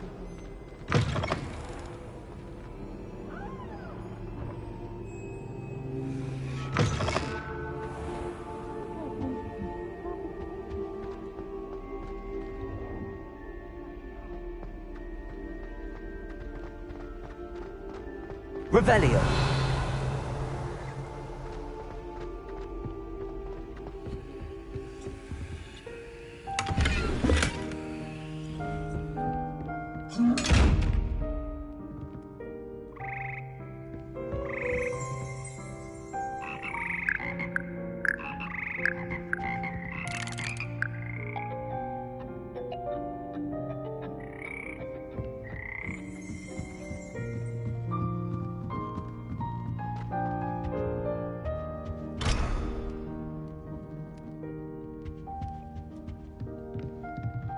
Revelio.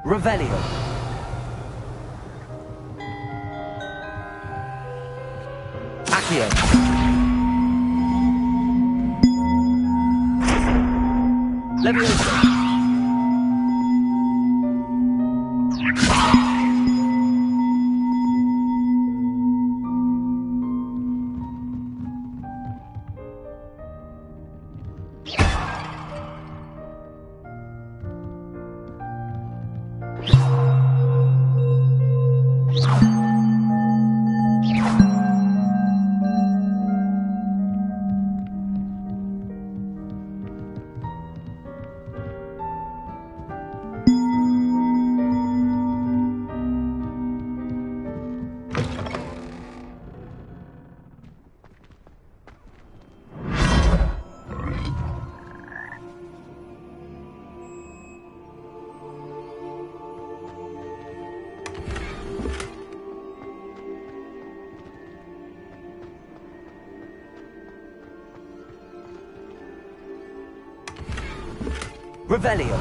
Revelio. Accio. Leviosa. Revelio.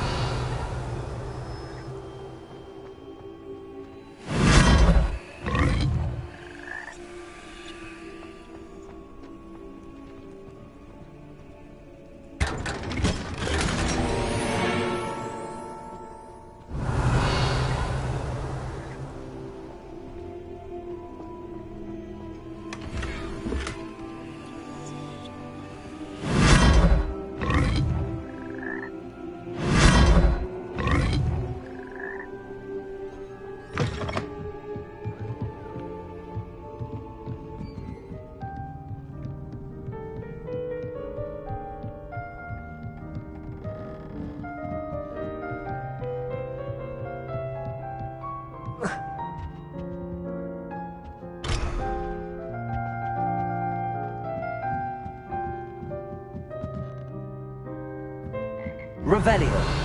Revelio.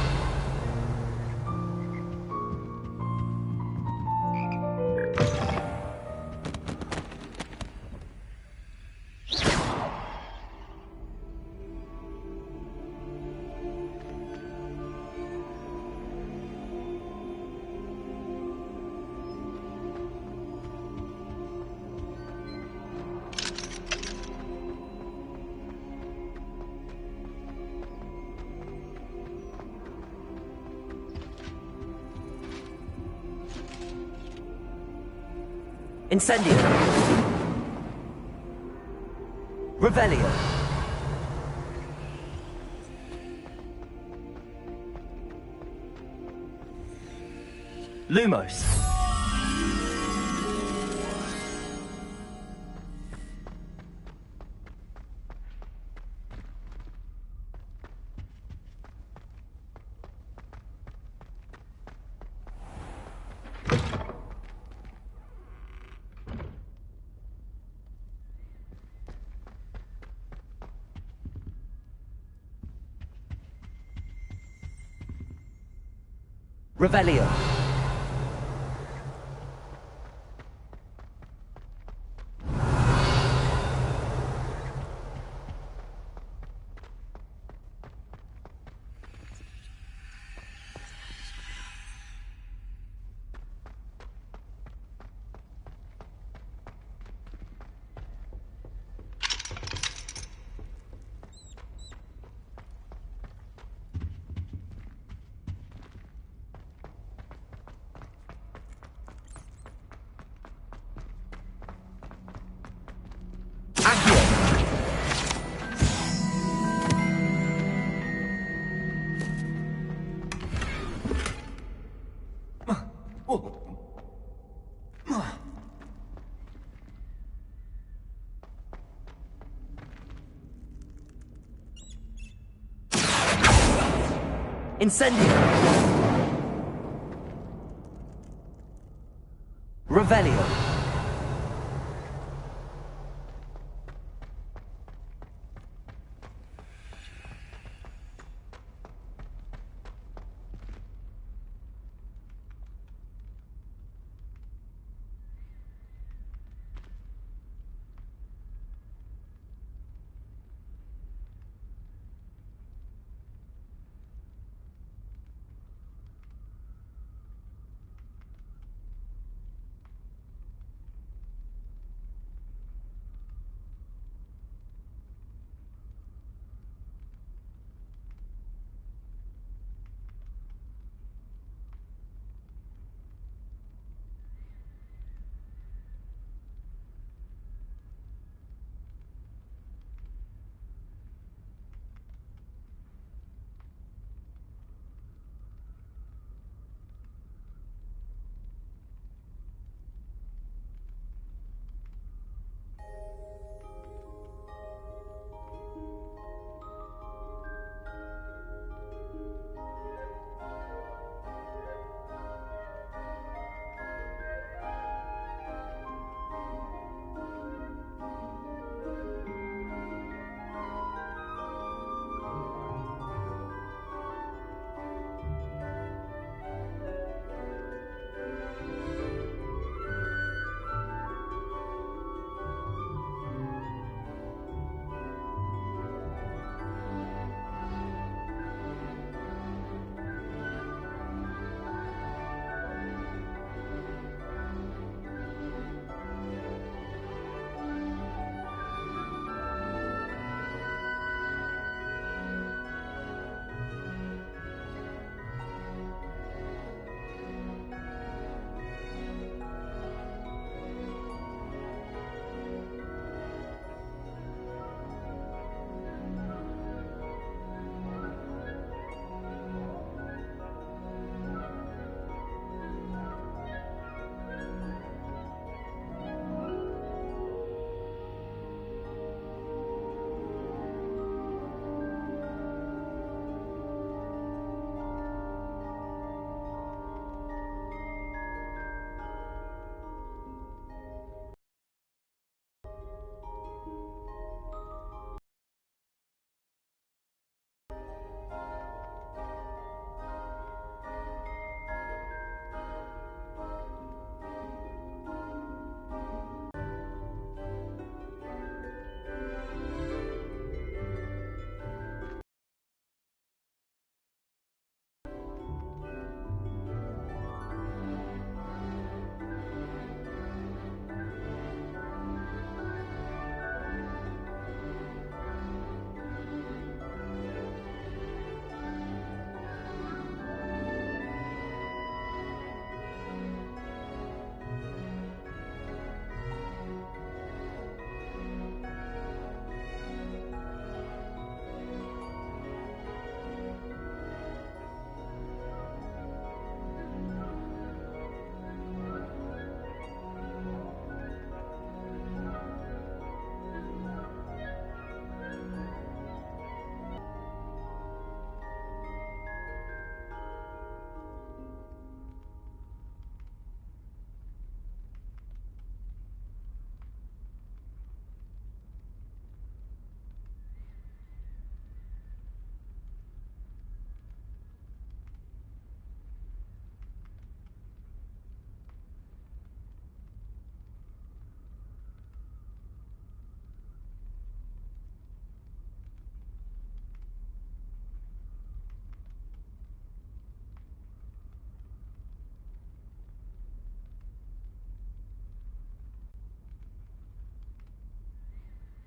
Incendio. Revelio. Lumos. Revelio. Incendio. Revelio.